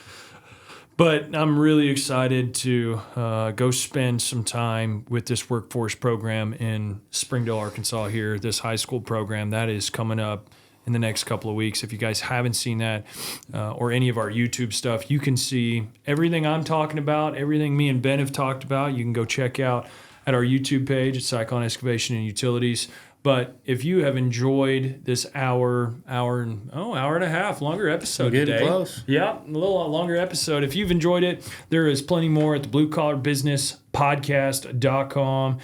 But I'm really excited to go spend some time with this workforce program in Springdale, Arkansas here, this high school program that is coming up in the next couple of weeks. If you guys haven't seen that or any of our YouTube stuff, you can see everything I'm talking about, everything me and Ben have talked about. You can go check out at our YouTube page at Cyclone Excavation and Utilities. But if you have enjoyed this hour and a half longer episode We're getting today. close. Yeah, a little longer episode. If you've enjoyed it, there is plenty more at the bluecollarbusinesspodcast.com.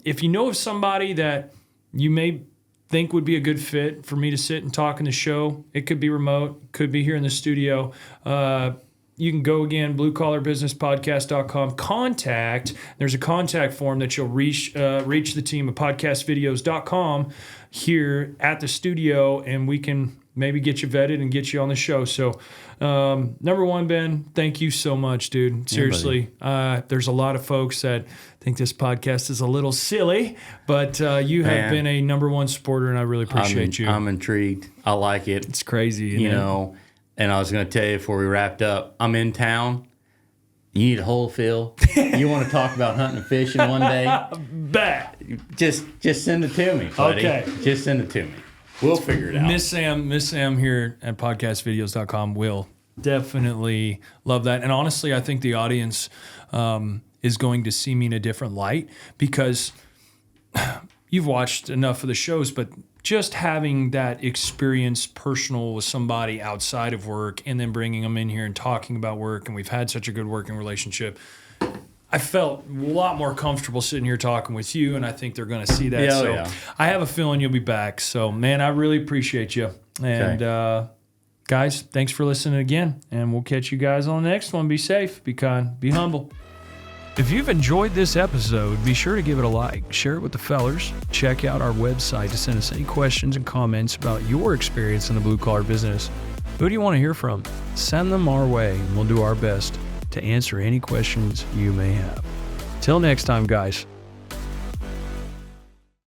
If you know of somebody that you may think would be a good fit for me to sit and talk in the show, it could be remote, could be here in the studio. You can go again, bluecollarbusinesspodcast.com. Contact. There's a contact form that you'll reach the team at podcastvideos.com here at the studio, and we can maybe get you vetted and get you on the show. So, number one, Ben, thank you so much, dude. Seriously, there's a lot of folks that think this podcast is a little silly, but you have been a number one supporter, and I really appreciate you. I'm intrigued. I like it. It's crazy, you know. And I was going to tell you before we wrapped up, I'm in town. You need a hole fill. You want to talk about hunting and fishing one day? Bet. Just send it to me, buddy. Okay. Just send it to me. We'll figure it out. Miss Sam here at podcastvideos.com will definitely love that. And honestly, I think the audience is is going to see me in a different light, because you've watched enough of the shows, but just having that experience personal with somebody outside of work and then bringing them in here and talking about work, and we've had such a good working relationship, I felt a lot more comfortable sitting here talking with you, and I think they're going to see that. Yeah. I have a feeling you'll be back. So, man, I really appreciate you. And guys, thanks for listening again, and we'll catch you guys on the next one. Be safe, be kind, be humble. If you've enjoyed this episode, be sure to give it a like, share it with the fellers, check out our website to send us any questions and comments about your experience in the blue-collar business. Who do you want to hear from? Send them our way, and we'll do our best to answer any questions you may have. Till next time, guys.